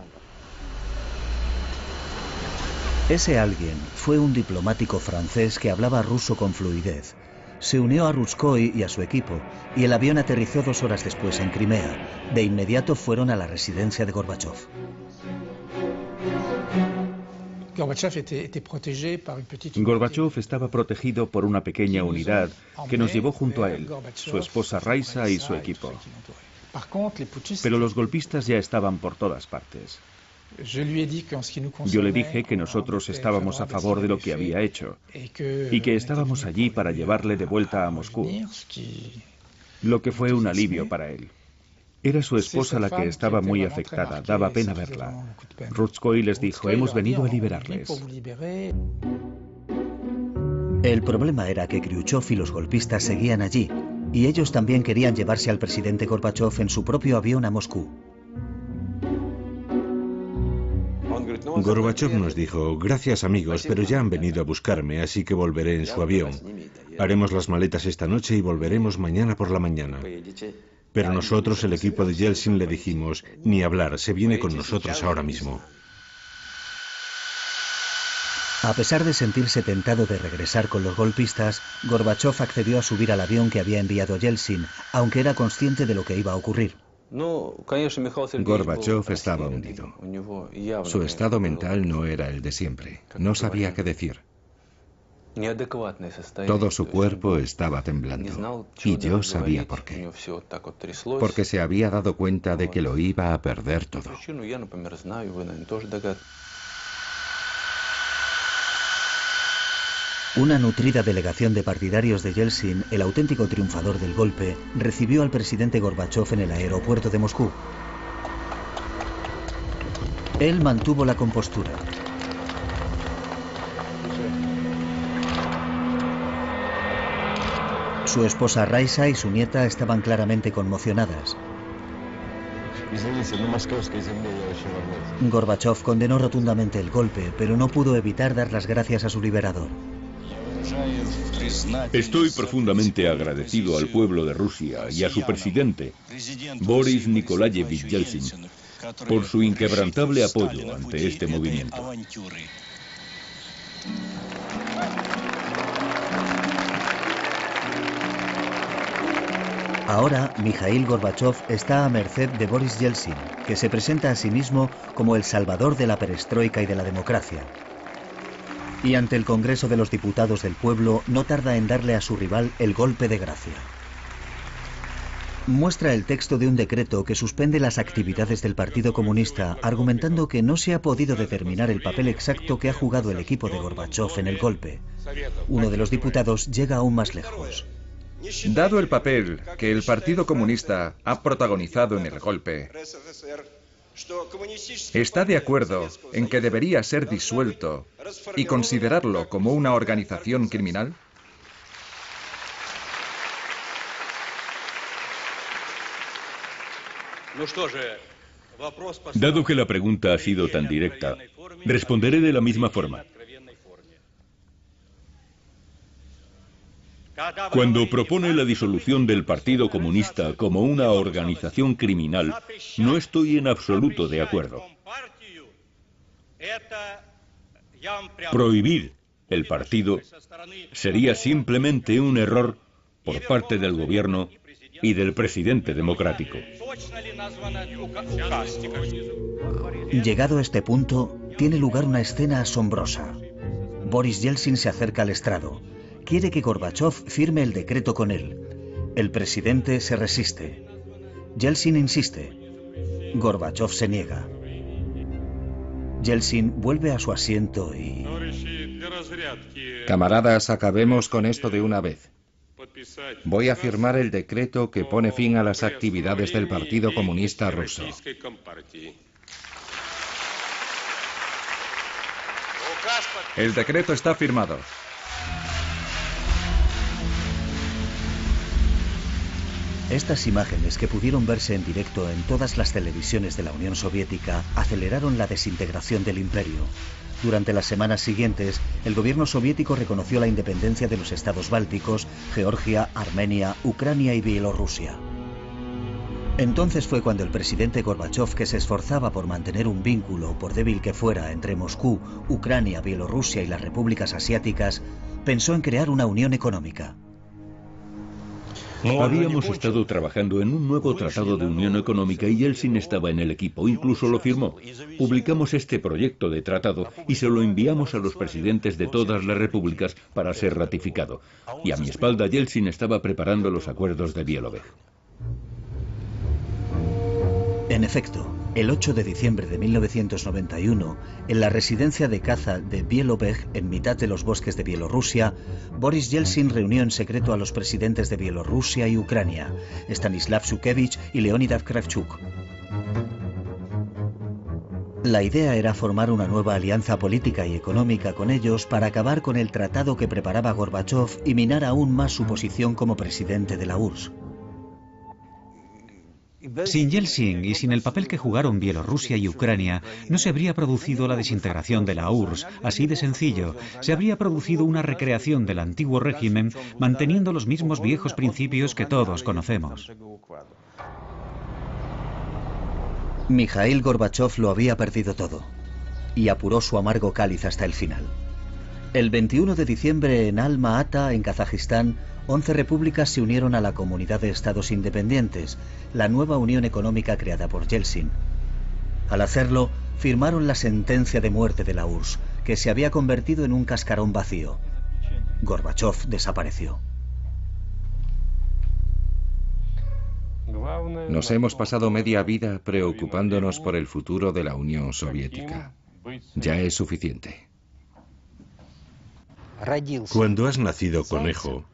A: Ese alguien fue un diplomático francés que hablaba ruso con fluidez. Se unió a Rutskoy y a su equipo, y el avión aterrizó 2 horas después en Crimea. De inmediato fueron a la residencia de Gorbachov.
E: Gorbachov estaba protegido por una pequeña unidad que nos llevó junto a él, su esposa Raisa y su equipo. Pero los golpistas ya estaban por todas partes. Yo le dije que nosotros estábamos a favor de lo que había hecho y que estábamos allí para llevarle de vuelta a Moscú, lo que fue un alivio para él. Era su esposa la que estaba muy afectada, daba pena verla. Rutskoy les dijo: hemos venido a liberarles.
A: El problema era que Khrushchev y los golpistas seguían allí, y ellos también querían llevarse al presidente Gorbachov en su propio avión a Moscú.
D: Gorbachov nos dijo: gracias amigos, pero ya han venido a buscarme, así que volveré en su avión. Haremos las maletas esta noche y volveremos mañana por la mañana. Pero nosotros, el equipo de Yeltsin, le dijimos: ni hablar, se viene con nosotros ahora mismo.
A: A pesar de sentirse tentado de regresar con los golpistas, Gorbachov accedió a subir al avión que había enviado Yeltsin, aunque era consciente de lo que iba a ocurrir.
F: Gorbachov estaba hundido. Su estado mental no era el de siempre. No sabía qué decir. Todo su cuerpo estaba temblando, y yo sabía por qué. Porque se había dado cuenta de que lo iba a perder todo.
A: Una nutrida delegación de partidarios de Yeltsin, el auténtico triunfador del golpe, recibió al presidente Gorbachov en el aeropuerto de Moscú. Él mantuvo la compostura. Su esposa Raisa y su nieta estaban claramente conmocionadas. Gorbachov condenó rotundamente el golpe, pero no pudo evitar dar las gracias a su liberador.
C: Estoy profundamente agradecido al pueblo de Rusia y a su presidente, Boris Nikolayevich Yeltsin, por su inquebrantable apoyo ante este movimiento.
A: Ahora, Mikhail Gorbachev está a merced de Boris Yeltsin, que se presenta a sí mismo como el salvador de la perestroika y de la democracia. Y ante el Congreso de los Diputados del Pueblo no tarda en darle a su rival el golpe de gracia. Muestra el texto de un decreto que suspende las actividades del Partido Comunista, argumentando que no se ha podido determinar el papel exacto que ha jugado el equipo de Gorbachev en el golpe. Uno de los diputados llega aún más lejos.
G: Dado el papel que el Partido Comunista ha protagonizado en el golpe, ¿está de acuerdo en que debería ser disuelto y considerarlo como una organización criminal?
C: Dado que la pregunta ha sido tan directa, responderé de la misma forma. Cuando propone la disolución del Partido Comunista como una organización criminal, no estoy en absoluto de acuerdo. Prohibir el partido sería simplemente un error por parte del gobierno y del presidente democrático.
A: Llegado a este punto, tiene lugar una escena asombrosa. Boris Yeltsin se acerca al estrado. Quiere que Gorbachev firme el decreto con él. El presidente se resiste. Yeltsin insiste. Gorbachev se niega. Yeltsin vuelve a su asiento y...
F: Camaradas, acabemos con esto de una vez. Voy a firmar el decreto que pone fin a las actividades del Partido Comunista Ruso.
G: El decreto está firmado.
A: Estas imágenes, que pudieron verse en directo en todas las televisiones de la Unión Soviética, aceleraron la desintegración del imperio. Durante las semanas siguientes, el gobierno soviético reconoció la independencia de los estados bálticos, Georgia, Armenia, Ucrania y Bielorrusia. Entonces fue cuando el presidente Gorbachev, que se esforzaba por mantener un vínculo, por débil que fuera, entre Moscú, Ucrania, Bielorrusia y las repúblicas asiáticas, pensó en crear una unión económica.
C: Habíamos estado trabajando en un nuevo tratado de unión económica y Yeltsin estaba en el equipo, incluso lo firmó. Publicamos este proyecto de tratado y se lo enviamos a los presidentes de todas las repúblicas para ser ratificado. Y a mi espalda Yeltsin estaba preparando los acuerdos de Bielorrusia.
A: En efecto, el 8 de diciembre de 1991, en la residencia de caza de Bielorrusia, en mitad de los bosques de Bielorrusia, Boris Yeltsin reunió en secreto a los presidentes de Bielorrusia y Ucrania, Stanislav Shukevich y Leonid Kravchuk. La idea era formar una nueva alianza política y económica con ellos para acabar con el tratado que preparaba Gorbachev y minar aún más su posición como presidente de la URSS.
B: Sin Yeltsin y sin el papel que jugaron Bielorrusia y Ucrania, no se habría producido la desintegración de la URSS, así de sencillo. Se habría producido una recreación del antiguo régimen, manteniendo los mismos viejos principios que todos conocemos.
A: Mikhail Gorbachev lo había perdido todo, y apuró su amargo cáliz hasta el final. El 21 de diciembre en Alma-Ata, en Kazajistán, 11 repúblicas se unieron a la Comunidad de Estados Independientes, la nueva unión económica creada por Yeltsin. Al hacerlo, firmaron la sentencia de muerte de la URSS, que se había convertido en un cascarón vacío. Gorbachev desapareció.
F: Nos hemos pasado media vida preocupándonos por el futuro de la Unión Soviética. Ya es suficiente.
D: Cuando has nacido conejo,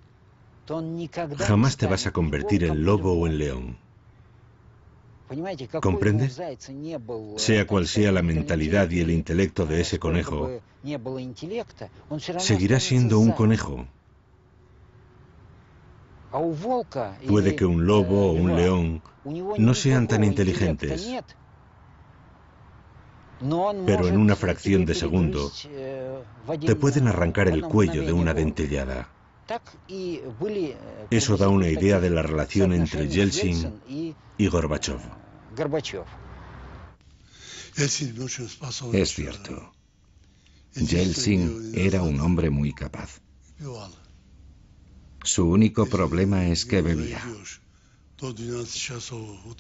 D: jamás te vas a convertir en lobo o en león. ¿Comprendes? Sea cual sea la mentalidad y el intelecto de ese conejo, seguirá siendo un conejo. Puede que un lobo o un león no sean tan inteligentes, pero en una fracción de segundo te pueden arrancar el cuello de una dentellada. Eso da una idea de la relación entre Yeltsin y Gorbachev.
F: Es cierto. Yeltsin era un hombre muy capaz. Su único problema es que bebía.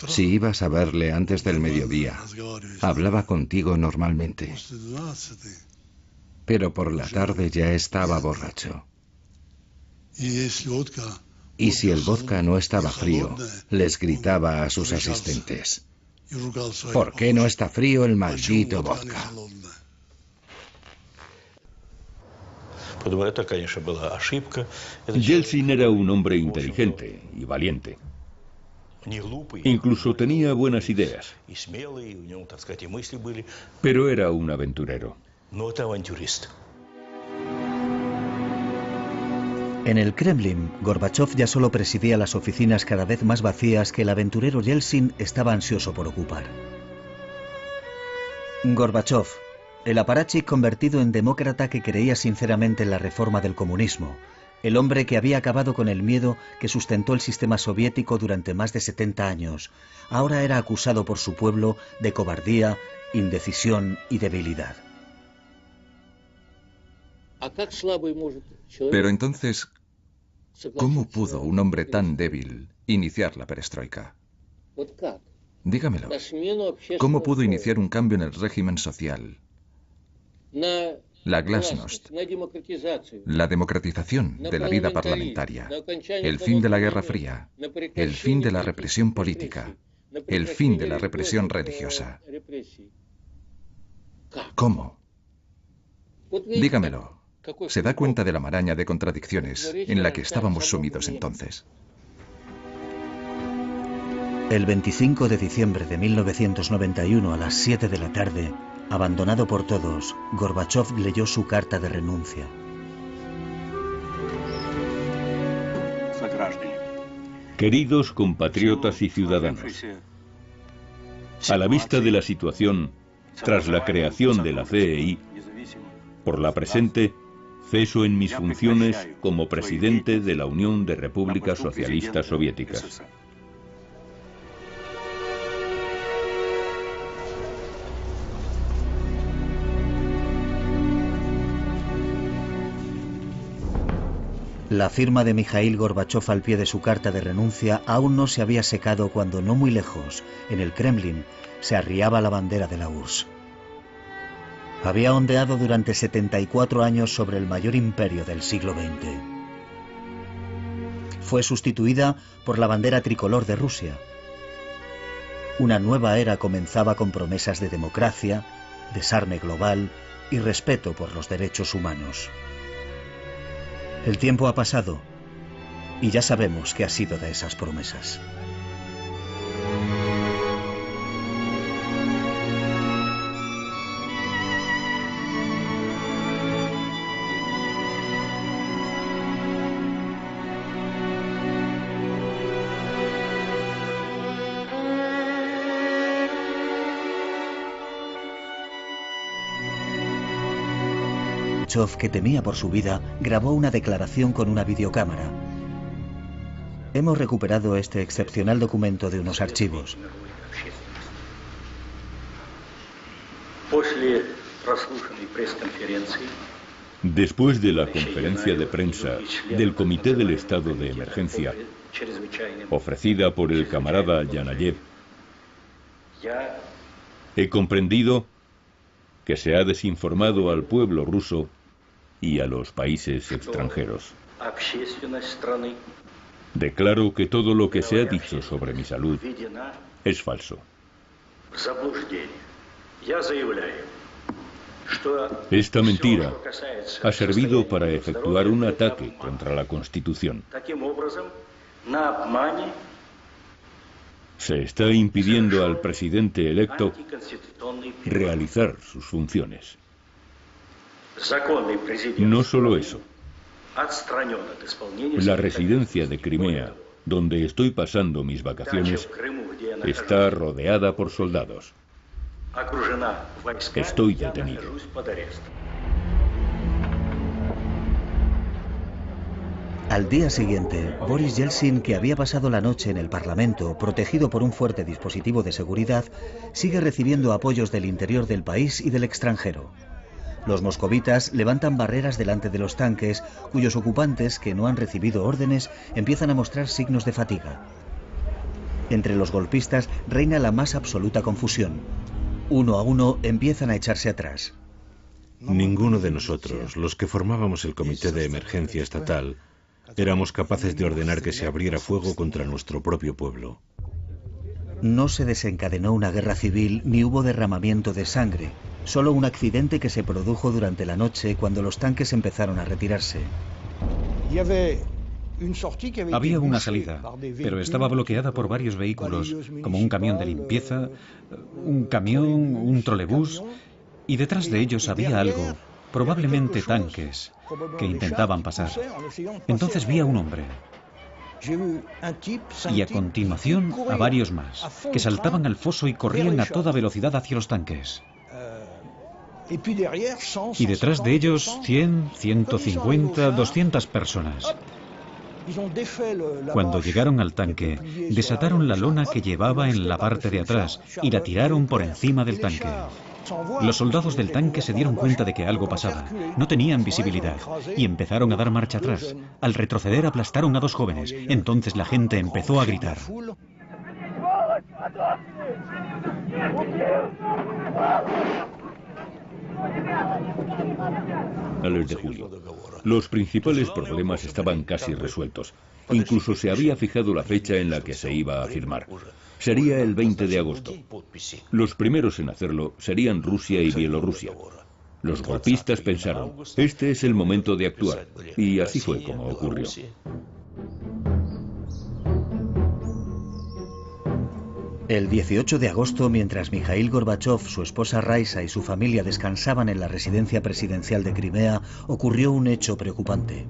F: Si ibas a verle antes del mediodía, hablaba contigo normalmente. Pero por la tarde ya estaba borracho. Y si el vodka no estaba frío, les gritaba a sus asistentes: ¿por qué no está frío el maldito vodka?
C: Yeltsin era un hombre inteligente y valiente. Incluso tenía buenas ideas. Pero era un aventurero.
A: En el Kremlin, Gorbachov ya solo presidía las oficinas cada vez más vacías que el aventurero Yeltsin estaba ansioso por ocupar. Gorbachov, el aparachic convertido en demócrata que creía sinceramente en la reforma del comunismo, el hombre que había acabado con el miedo que sustentó el sistema soviético durante más de 70 años, ahora era acusado por su pueblo de cobardía, indecisión y debilidad.
G: Pero entonces, ¿cómo pudo un hombre tan débil iniciar la perestroika? Dígamelo. ¿Cómo pudo iniciar un cambio en el régimen social? La glasnost, la democratización de la vida parlamentaria, el fin de la Guerra Fría, el fin de la represión política, el fin de la represión religiosa. ¿Cómo? Dígamelo. ¿Se da cuenta de la maraña de contradicciones en la que estábamos sumidos entonces?
A: El 25 de diciembre de 1991 a las 7 de la tarde, abandonado por todos, Gorbachov leyó su carta de renuncia.
C: Queridos compatriotas y ciudadanos, a la vista de la situación tras la creación de la CEI, por la presente, ceso en mis funciones como presidente de la Unión de Repúblicas Socialistas Soviéticas.
A: La firma de Mikhail Gorbachov al pie de su carta de renuncia aún no se había secado cuando, no muy lejos, en el Kremlin, se arriaba la bandera de la URSS. Había ondeado durante 74 años sobre el mayor imperio del siglo XX. Fue sustituida por la bandera tricolor de Rusia. Una nueva era comenzaba con promesas de democracia, desarme global y respeto por los derechos humanos. El tiempo ha pasado y ya sabemos qué ha sido de esas promesas. Que temía por su vida, grabó una declaración con una videocámara. Hemos recuperado este excepcional documento de unos archivos.
C: Después de la conferencia de prensa del Comité del Estado de Emergencia, ofrecida por el camarada Yanayev, he comprendido que se ha desinformado al pueblo ruso y a los países extranjeros. Declaro que todo lo que se ha dicho sobre mi salud es falso. Esta mentira ha servido para efectuar un ataque contra la Constitución. Se está impidiendo al presidente electo realizar sus funciones. No solo eso. La residencia de Crimea, donde estoy pasando mis vacaciones, está rodeada por soldados. Estoy detenido.
A: Al día siguiente, Boris Yeltsin, que había pasado la noche en el Parlamento, protegido por un fuerte dispositivo de seguridad, sigue recibiendo apoyos del interior del país y del extranjero. Los moscovitas levantan barreras delante de los tanques, cuyos ocupantes, que no han recibido órdenes, empiezan a mostrar signos de fatiga. Entre los golpistas reina la más absoluta confusión. Uno a uno empiezan a echarse atrás.
D: Ninguno de nosotros, los que formábamos el Comité de Emergencia Estatal, éramos capaces de ordenar que se abriera fuego contra nuestro propio pueblo.
A: No se desencadenó una guerra civil ni hubo derramamiento de sangre, solo un accidente que se produjo durante la noche cuando los tanques empezaron a retirarse.
B: Había una salida, pero estaba bloqueada por varios vehículos, como un camión de limpieza, un camión, un trolebús, y detrás de ellos había algo, probablemente tanques, que intentaban pasar. Entonces vi a un hombre. Y a continuación a varios más, que saltaban al foso y corrían a toda velocidad hacia los tanques. Y detrás de ellos 100, 150, 200 personas. Cuando llegaron al tanque, desataron la lona que llevaba en la parte de atrás y la tiraron por encima del tanque. Los soldados del tanque se dieron cuenta de que algo pasaba. No tenían visibilidad y empezaron a dar marcha atrás. Al retroceder aplastaron a 2 jóvenes. Entonces la gente empezó a gritar.
C: Al mes de julio, los principales problemas estaban casi resueltos. Incluso se había fijado la fecha en la que se iba a firmar. Sería el 20 de agosto. Los primeros en hacerlo serían Rusia y Bielorrusia. Los golpistas pensaron, este es el momento de actuar. Y así fue como ocurrió.
A: El 18 de agosto, mientras Mikhail Gorbachov, su esposa Raisa y su familia descansaban en la residencia presidencial de Crimea, ocurrió un hecho preocupante.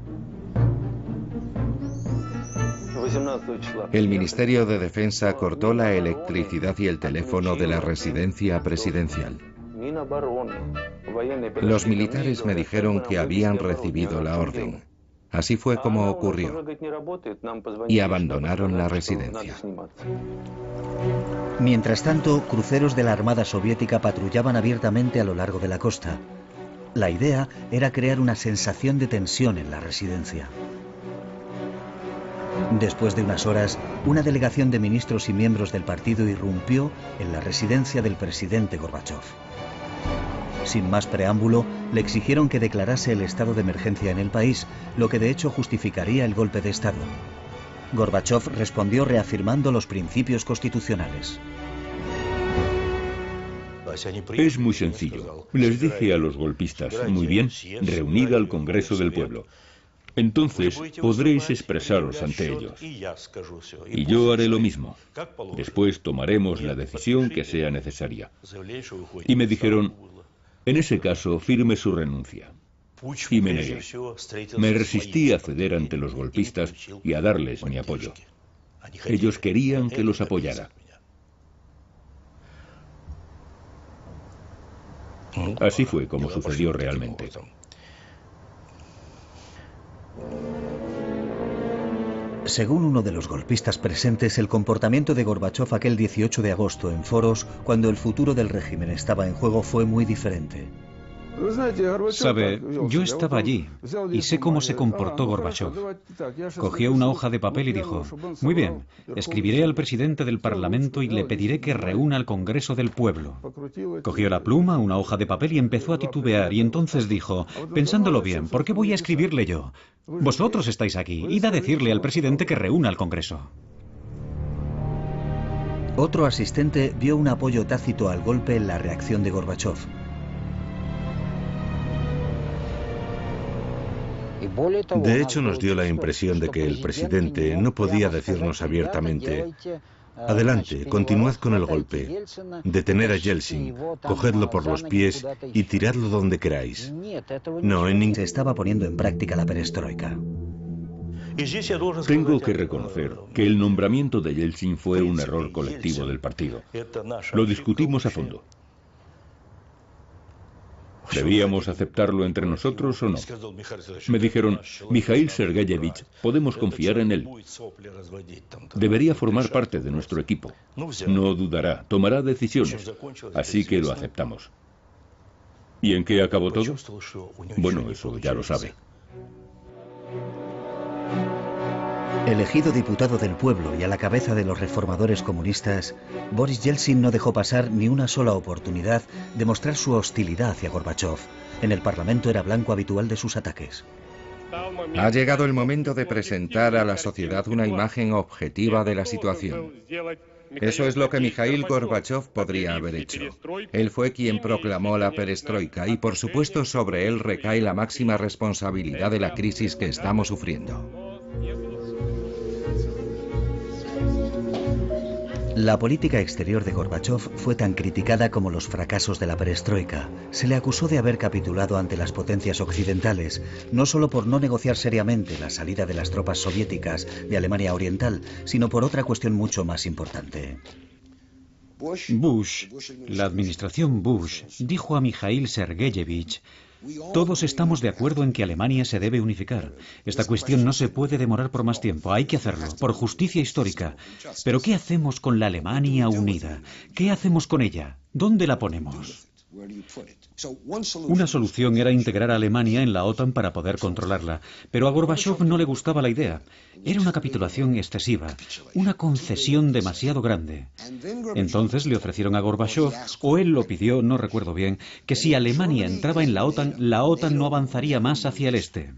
F: El Ministerio de Defensa cortó la electricidad y el teléfono de la residencia presidencial. Los militares me dijeron que habían recibido la orden. Así fue como ocurrió. Y abandonaron la residencia.
A: Mientras tanto, cruceros de la Armada Soviética patrullaban abiertamente a lo largo de la costa. La idea era crear una sensación de tensión en la residencia. Después de unas horas, una delegación de ministros y miembros del partido irrumpió en la residencia del presidente Gorbachov. Sin más preámbulo, le exigieron que declarase el estado de emergencia en el país, lo que de hecho justificaría el golpe de Estado. Gorbachov respondió reafirmando los principios constitucionales.
C: Es muy sencillo. Les dije a los golpistas, muy bien, reunid al Congreso del Pueblo. Entonces podréis expresaros ante ellos. Y yo haré lo mismo. Después tomaremos la decisión que sea necesaria. Y me dijeron, en ese caso, firme su renuncia. Y me negué. Me resistí a ceder ante los golpistas y a darles mi apoyo. Ellos querían que los apoyara. Así fue como sucedió realmente.
A: Según uno de los golpistas presentes, el comportamiento de Gorbachov aquel 18 de agosto en foros, cuando el futuro del régimen estaba en juego, fue muy diferente.
B: Sabe, yo estaba allí y sé cómo se comportó Gorbachov. Cogió una hoja de papel y dijo, muy bien, escribiré al presidente del Parlamento y le pediré que reúna al Congreso del Pueblo. Cogió la pluma, una hoja de papel y empezó a titubear y entonces dijo, pensándolo bien, ¿por qué voy a escribirle yo? Vosotros estáis aquí, id a decirle al presidente que reúna al Congreso.
A: Otro asistente vio un apoyo tácito al golpe en la reacción de Gorbachov.
D: De hecho, nos dio la impresión de que el presidente no podía decirnos abiertamente, adelante, continuad con el golpe, detener a Yeltsin, cogedlo por los pies y tiradlo donde queráis. No, en ningún...
A: Se estaba poniendo en práctica la perestroika.
C: Tengo que reconocer que el nombramiento de Yeltsin fue un error colectivo del partido. Lo discutimos a fondo. ¿Debíamos aceptarlo entre nosotros o no? Me dijeron, Mikhail Sergeyevich, podemos confiar en él. Debería formar parte de nuestro equipo. No dudará, tomará decisiones. Así que lo aceptamos. ¿Y en qué acabó todo? Bueno, eso ya lo sabe.
A: Elegido diputado del pueblo y a la cabeza de los reformadores comunistas, Boris Yeltsin no dejó pasar ni una sola oportunidad de mostrar su hostilidad hacia Gorbachov. En el Parlamento era blanco habitual de sus ataques.
F: Ha llegado el momento de presentar a la sociedad una imagen objetiva de la situación. Eso es lo que Mikhail Gorbachov podría haber hecho. Él fue quien proclamó la perestroika y, por supuesto, sobre él recae la máxima responsabilidad de la crisis que estamos sufriendo.
A: La política exterior de Gorbachov fue tan criticada como los fracasos de la perestroika. Se le acusó de haber capitulado ante las potencias occidentales, no solo por no negociar seriamente la salida de las tropas soviéticas de Alemania Oriental, sino por otra cuestión mucho más importante.
B: La administración Bush, dijo a Mikhail Sergeyevich: todos estamos de acuerdo en que Alemania se debe unificar. Esta cuestión no se puede demorar por más tiempo. Hay que hacerlo, por justicia histórica. Pero ¿qué hacemos con la Alemania unida? ¿Qué hacemos con ella? ¿Dónde la ponemos? Una solución era integrar a Alemania en la OTAN para poder controlarla, pero a Gorbachov no le gustaba la idea. Era una capitulación excesiva, una concesión demasiado grande. Entonces le ofrecieron a Gorbachov, o él lo pidió, no recuerdo bien, que si Alemania entraba en la OTAN no avanzaría más hacia el este.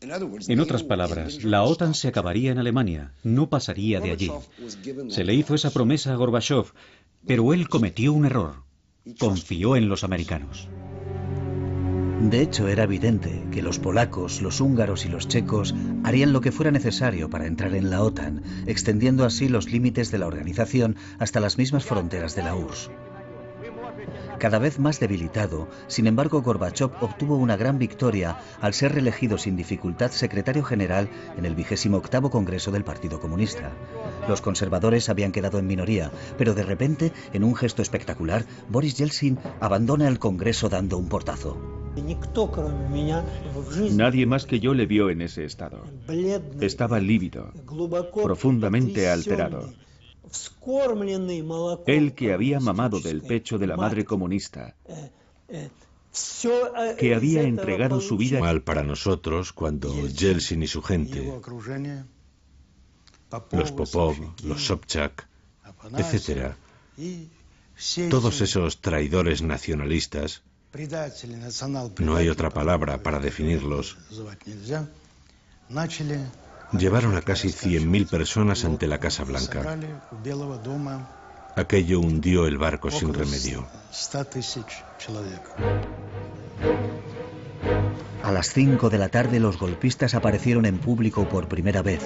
B: En otras palabras, la OTAN se acabaría en Alemania, no pasaría de allí. Se le hizo esa promesa a Gorbachov, pero él cometió un error. Confió en los americanos.
A: De hecho, era evidente que los polacos, los húngaros y los checos harían lo que fuera necesario para entrar en la OTAN, extendiendo así los límites de la organización hasta las mismas fronteras de la URSS. Cada vez más debilitado, sin embargo, Gorbachov obtuvo una gran victoria al ser reelegido sin dificultad secretario general en el 28º Congreso del Partido Comunista. Los conservadores habían quedado en minoría, pero de repente, en un gesto espectacular, Boris Yeltsin abandona el Congreso dando un portazo.
E: Nadie más que yo le vio en ese estado. Estaba lívido, profundamente alterado. Él que había mamado del pecho de la madre comunista, que había entregado su vida.
D: Mal para nosotros cuando Yeltsin y su gente, los Popov, los Sobchak, etc., todos esos traidores nacionalistas, no hay otra palabra para definirlos, llevaron a casi 100.000 personas ante la Casa Blanca. Aquello hundió el barco sin remedio.
A: A las 5 de la tarde los golpistas aparecieron en público por primera vez.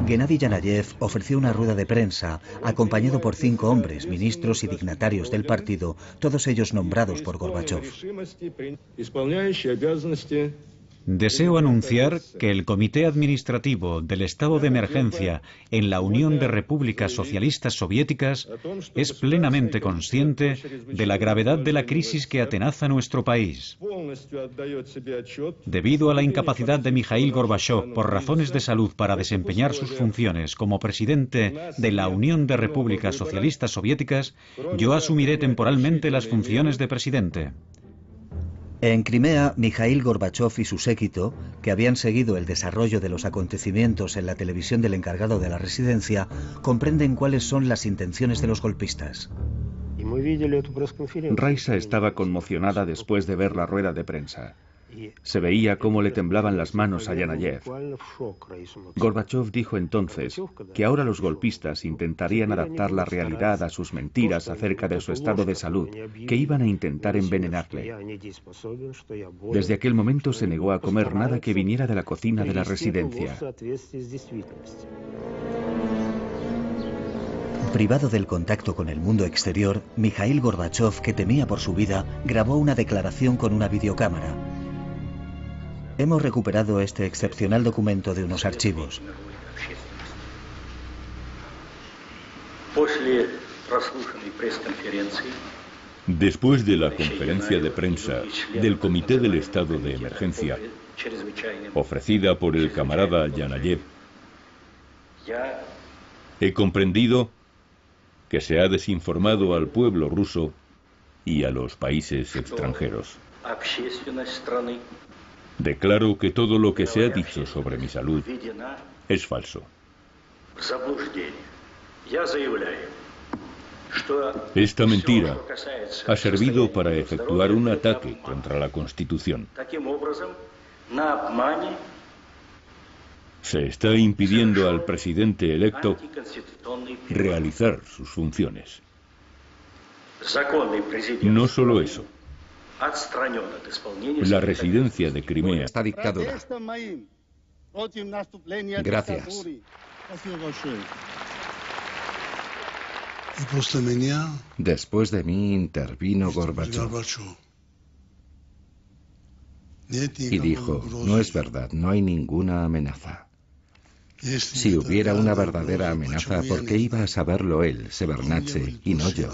A: Gennady Yanayev ofreció una rueda de prensa, acompañado por 5 hombres, ministros y dignatarios del partido, todos ellos nombrados por Gorbachov.
B: Deseo anunciar que el Comité Administrativo del Estado de Emergencia en la Unión de Repúblicas Socialistas Soviéticas es plenamente consciente de la gravedad de la crisis que atenaza nuestro país. Debido a la incapacidad de Mikhail Gorbachov por razones de salud para desempeñar sus funciones como presidente de la Unión de Repúblicas Socialistas Soviéticas, yo asumiré temporalmente las funciones de presidente.
A: En Crimea, Mikhail Gorbachov y su séquito, que habían seguido el desarrollo de los acontecimientos en la televisión del encargado de la residencia, comprenden cuáles son las intenciones de los golpistas.
E: Raisa estaba conmocionada después de ver la rueda de prensa. Se veía cómo le temblaban las manos a Yanayev. Gorbachov dijo entonces que ahora los golpistas intentarían adaptar la realidad a sus mentiras acerca de su estado de salud, que iban a intentar envenenarle. Desde aquel momento se negó a comer nada que viniera de la cocina de la residencia.
A: Privado del contacto con el mundo exterior, Mikhail Gorbachov, que temía por su vida, grabó una declaración con una videocámara. Hemos recuperado este excepcional documento de unos archivos.
C: Después de la conferencia de prensa del Comité del Estado de Emergencia, ofrecida por el camarada Yanayev, he comprendido que se ha desinformado al pueblo ruso y a los países extranjeros. Declaro que todo lo que se ha dicho sobre mi salud es falso. Esta mentira ha servido para efectuar un ataque contra la Constitución. Se está impidiendo al presidente electo realizar sus funciones. No solo eso. La residencia de Crimea.
F: Esta dictadura. Gracias. Después de mí intervino Gorbachov y dijo, no es verdad, no hay ninguna amenaza. Si hubiera una verdadera amenaza, ¿por qué iba a saberlo él, Shevardnadze, y no yo?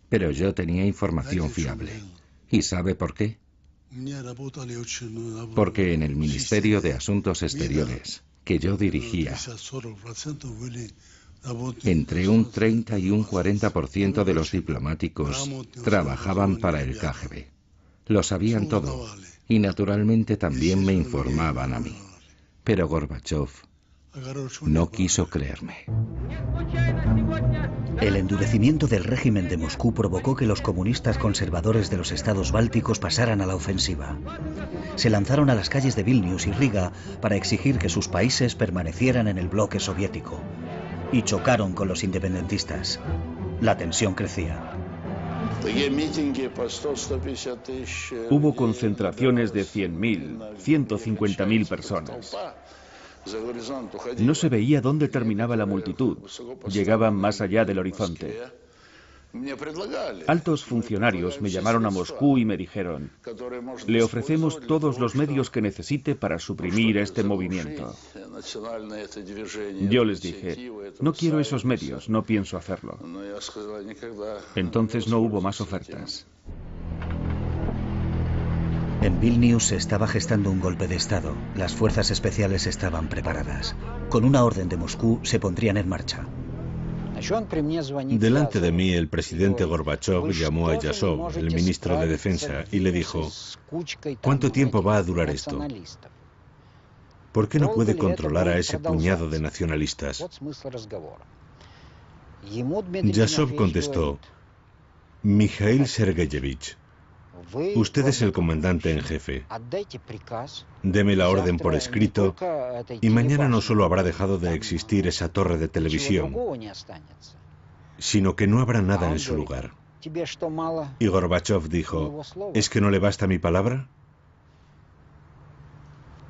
F: Pero yo tenía información fiable. ¿Y sabe por qué? Porque en el Ministerio de Asuntos Exteriores, que yo dirigía, entre un 30 y un 40% de los diplomáticos trabajaban para el KGB. Lo sabían todo, y naturalmente también me informaban a mí. Pero Gorbachov no quiso creerme.
A: El endurecimiento del régimen de Moscú provocó que los comunistas conservadores de los estados bálticos pasaran a la ofensiva. Se lanzaron a las calles de Vilnius y Riga para exigir que sus países permanecieran en el bloque soviético. Y chocaron con los independentistas. La tensión crecía.
E: Hubo concentraciones de 100.000, 150.000 personas. No se veía dónde terminaba la multitud. Llegaban más allá del horizonte. Altos funcionarios me llamaron a Moscú y me dijeron, le ofrecemos todos los medios que necesite para suprimir este movimiento. Yo les dije, no quiero esos medios, no pienso hacerlo. Entonces no hubo más ofertas.
A: En Vilnius se estaba gestando un golpe de Estado. Las fuerzas especiales estaban preparadas. Con una orden de Moscú se pondrían en marcha.
D: Delante de mí, el presidente Gorbachov llamó a Yasov, el ministro de Defensa, y le dijo, ¿cuánto tiempo va a durar esto? ¿Por qué no puede controlar a ese puñado de nacionalistas? Yasov contestó, Mikhail Sergeyevich, usted es el comandante en jefe. Deme la orden por escrito y mañana no solo habrá dejado de existir esa torre de televisión, sino que no habrá nada en su lugar. Y Gorbachov dijo, ¿es que no le basta mi palabra?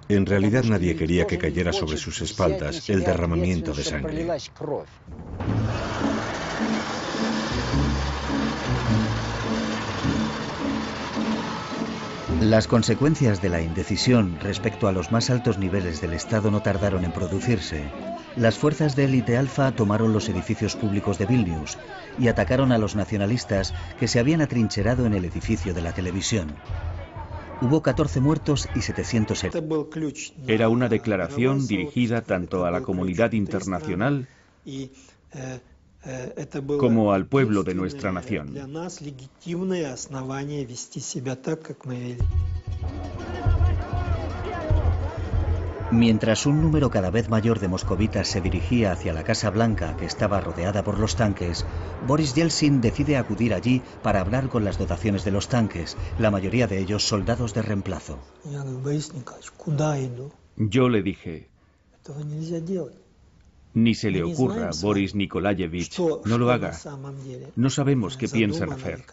D: En realidad nadie quería que cayera sobre sus espaldas el derramamiento de sangre.
A: Las consecuencias de la indecisión respecto a los más altos niveles del Estado no tardaron en producirse. Las fuerzas de élite alfa tomaron los edificios públicos de Vilnius y atacaron a los nacionalistas que se habían atrincherado en el edificio de la televisión. Hubo 14 muertos y 700 heridos.
E: Era una declaración dirigida tanto a la comunidad internacional como al pueblo de nuestra nación.
A: Mientras un número cada vez mayor de moscovitas se dirigía hacia la Casa Blanca, que estaba rodeada por los tanques, Boris Yeltsin decide acudir allí para hablar con las dotaciones de los tanques, la mayoría de ellos soldados de reemplazo.
E: Yo le dije, ni se le ocurra, Boris Nikolayevich, no lo haga. No sabemos qué piensan hacer.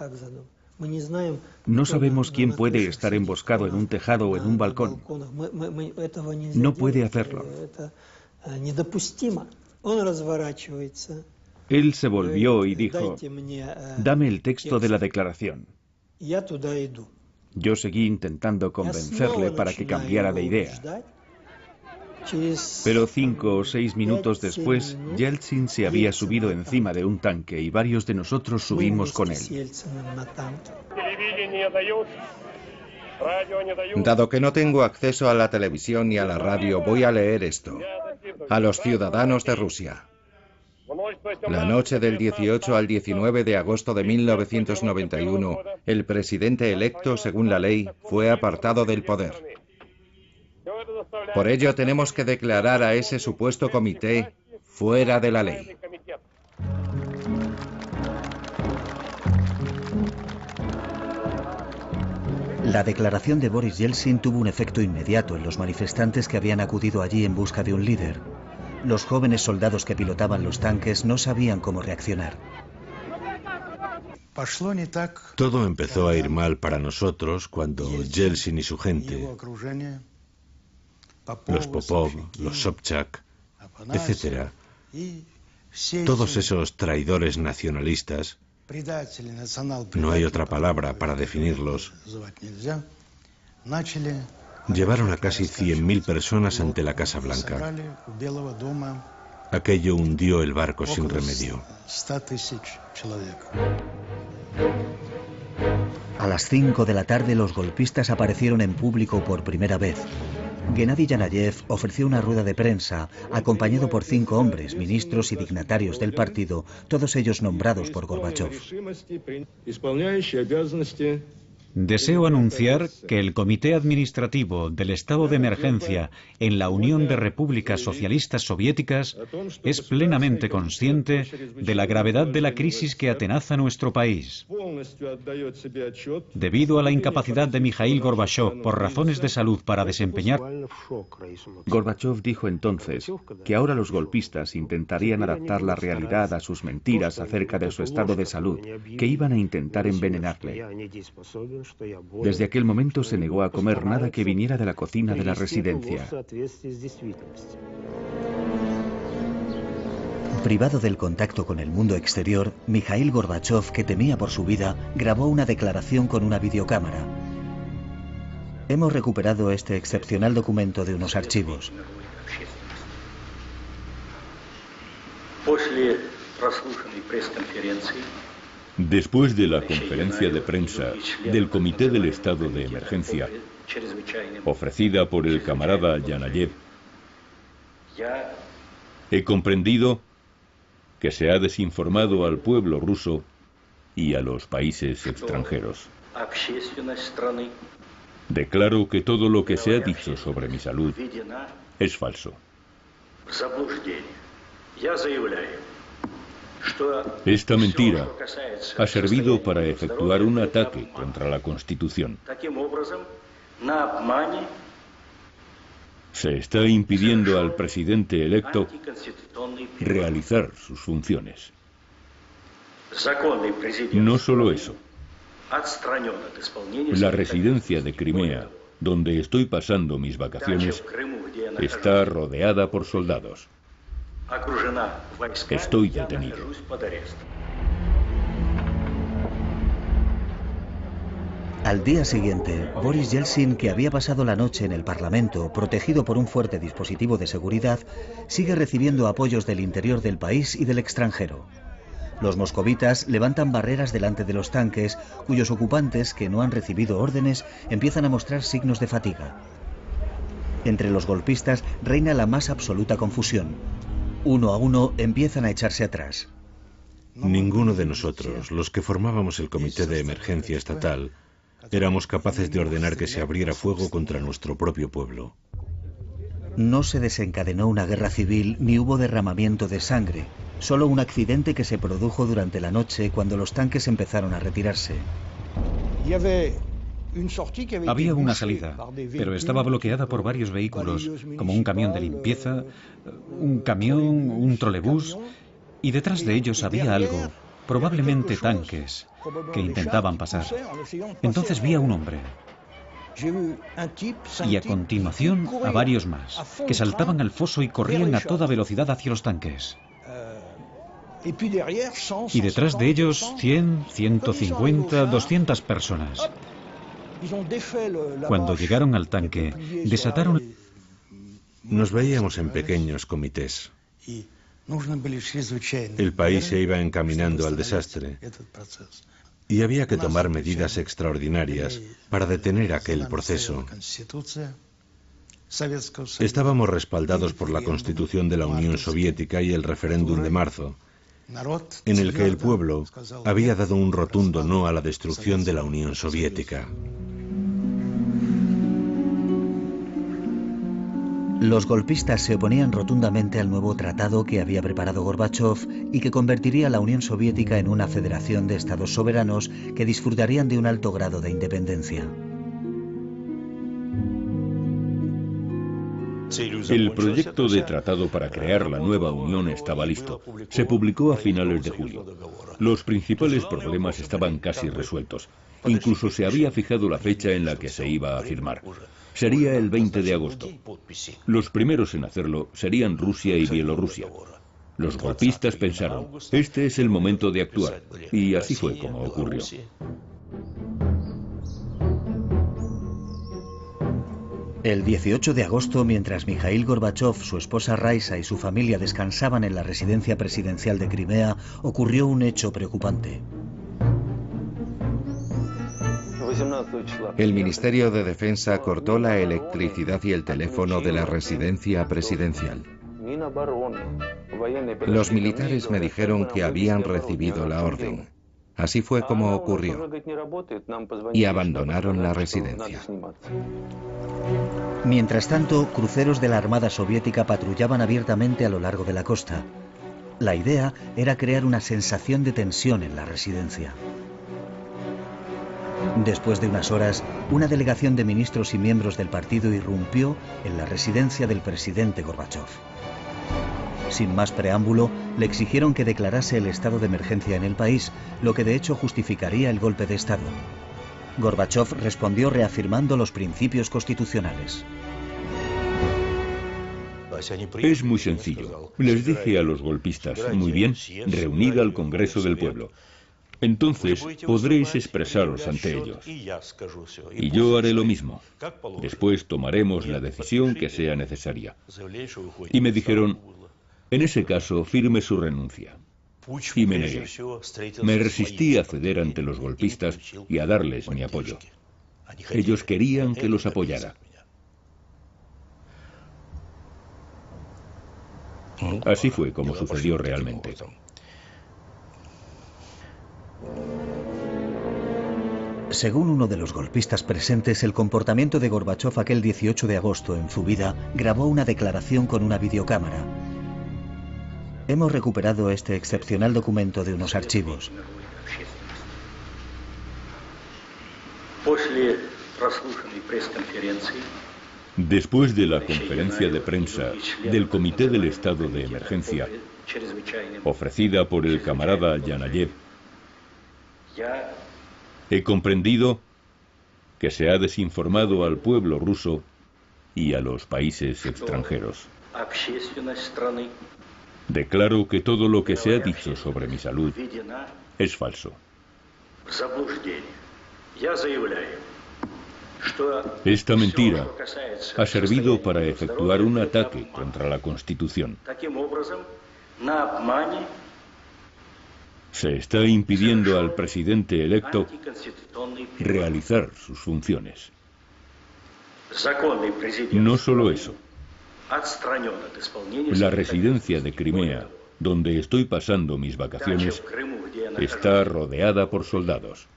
E: No sabemos quién puede estar emboscado en un tejado o en un balcón. No puede hacerlo. Él se volvió y dijo, dame el texto de la declaración. Yo seguí intentando convencerle para que cambiara de idea. Pero 5 o 6 minutos después, Yeltsin se había subido encima de un tanque y varios de nosotros subimos con él.
F: Dado que no tengo acceso a la televisión ni a la radio, voy a leer esto. A los ciudadanos de Rusia. La noche del 18 al 19 de agosto de 1991, el presidente electo, según la ley, fue apartado del poder. Por ello tenemos que declarar a ese supuesto comité fuera de la ley.
A: La declaración de Boris Yeltsin tuvo un efecto inmediato en los manifestantes que habían acudido allí en busca de un líder. Los jóvenes soldados que pilotaban los tanques no sabían cómo reaccionar.
D: Todo empezó a ir mal para nosotros cuando Yeltsin y su gente, los Popov, los Sobchak, etc., todos esos traidores nacionalistas, no hay otra palabra para definirlos, llevaron a casi 100.000 personas ante la Casa Blanca. Aquello hundió el barco sin remedio.
A: A las 5 de la tarde los golpistas aparecieron en público por primera vez. Gennady Yanayev ofreció una rueda de prensa, acompañado por 5 hombres, ministros y dignatarios del partido, todos ellos nombrados por Gorbachov.
B: Deseo anunciar que el Comité Administrativo del Estado de Emergencia en la Unión de Repúblicas Socialistas Soviéticas es plenamente consciente de la gravedad de la crisis que atenaza nuestro país. Debido a la incapacidad de Mikhail Gorbachov por razones de salud para desempeñar...
E: Gorbachov dijo entonces que ahora los golpistas intentarían adaptar la realidad a sus mentiras acerca de su estado de salud, que iban a intentar envenenarle. Desde aquel momento se negó a comer nada que viniera de la cocina de la residencia.
A: Privado del contacto con el mundo exterior, Mikhail Gorbachov, que temía por su vida, grabó una declaración con una videocámara. Hemos recuperado este excepcional documento de unos archivos.
C: Después de la conferencia de prensa del Comité del Estado de Emergencia, ofrecida por el camarada Yanayev, he comprendido que se ha desinformado al pueblo ruso y a los países extranjeros. Declaro que todo lo que se ha dicho sobre mi salud es falso. Esta mentira ha servido para efectuar un ataque contra la Constitución. Se está impidiendo al presidente electo realizar sus funciones. No solo eso. La residencia de Crimea, donde estoy pasando mis vacaciones, está rodeada por soldados. Estoy detenido.
A: Al día siguiente, Boris Yeltsin, que había pasado la noche en el Parlamento, protegido por un fuerte dispositivo de seguridad, sigue recibiendo apoyos del interior del país y del extranjero. Los moscovitas levantan barreras delante de los tanques, cuyos ocupantes, que no han recibido órdenes, empiezan a mostrar signos de fatiga. Entre los golpistas reina la más absoluta confusión. Uno a uno empiezan a echarse atrás.
D: Ninguno de nosotros, los que formábamos el Comité de Emergencia Estatal, éramos capaces de ordenar que se abriera fuego contra nuestro propio pueblo.
A: No se desencadenó una guerra civil ni hubo derramamiento de sangre, solo un accidente que se produjo durante la noche cuando los tanques empezaron a retirarse.
B: Había una salida, pero estaba bloqueada por varios vehículos, como un camión de limpieza, un camión, un trolebús, y detrás de ellos había algo, probablemente tanques, que intentaban pasar. Entonces vi a un hombre. Y a continuación a varios más, que saltaban al foso y corrían a toda velocidad hacia los tanques. Y detrás de ellos 100, 150, 200 personas. Cuando llegaron al tanque, desataron...
D: Nos veíamos en pequeños comités. El país se iba encaminando al desastre y había que tomar medidas extraordinarias para detener aquel proceso. Estábamos respaldados por la Constitución de la Unión Soviética y el referéndum de marzo, en el que el pueblo había dado un rotundo no a la destrucción de la Unión Soviética.
A: Los golpistas se oponían rotundamente al nuevo tratado que había preparado Gorbachov y que convertiría a la Unión Soviética en una federación de estados soberanos que disfrutarían de un alto grado de independencia.
C: El proyecto de tratado para crear la nueva Unión estaba listo. Se publicó a finales de julio. Los principales problemas estaban casi resueltos. Incluso se había fijado la fecha en la que se iba a firmar. Sería el 20 de agosto. Los primeros en hacerlo serían Rusia y Bielorrusia. Los golpistas pensaron, este es el momento de actuar. Y así fue como ocurrió.
A: El 18 de agosto, mientras Mikhail Gorbachov, su esposa Raisa y su familia descansaban en la residencia presidencial de Crimea, ocurrió un hecho preocupante.
F: El Ministerio de Defensa cortó la electricidad y el teléfono de la residencia presidencial. Los militares me dijeron que habían recibido la orden. Así fue como ocurrió. Y abandonaron la residencia.
A: Mientras tanto, cruceros de la Armada Soviética patrullaban abiertamente a lo largo de la costa. La idea era crear una sensación de tensión en la residencia. Después de unas horas, una delegación de ministros y miembros del partido irrumpió en la residencia del presidente Gorbachov. Sin más preámbulo, le exigieron que declarase el estado de emergencia en el país, lo que de hecho justificaría el golpe de Estado. Gorbachov respondió reafirmando los principios constitucionales.
C: Es muy sencillo. Les dije a los golpistas, muy bien, reunid al Congreso del Pueblo. Entonces podréis expresaros ante ellos. Y yo haré lo mismo. Después tomaremos la decisión que sea necesaria. Y me dijeron, en ese caso, firme su renuncia. Y me negué. Me resistí a ceder ante los golpistas y a darles mi apoyo. Ellos querían que los apoyara. Así fue como sucedió realmente.
A: Según uno de los golpistas presentes, el comportamiento de Gorbachov aquel 18 de agosto en Zubida grabó una declaración con una videocámara. Hemos recuperado este excepcional documento de unos archivos.
C: Después de la conferencia de prensa del Comité del Estado de Emergencia, ofrecida por el camarada Yanayev, he comprendido que se ha desinformado al pueblo ruso y a los países extranjeros. Declaro que todo lo que se ha dicho sobre mi salud es falso. Esta mentira ha servido para efectuar un ataque contra la Constitución. Se está impidiendo al presidente electo realizar sus funciones. No solo eso. La residencia de Crimea, donde estoy pasando mis vacaciones, está rodeada por soldados.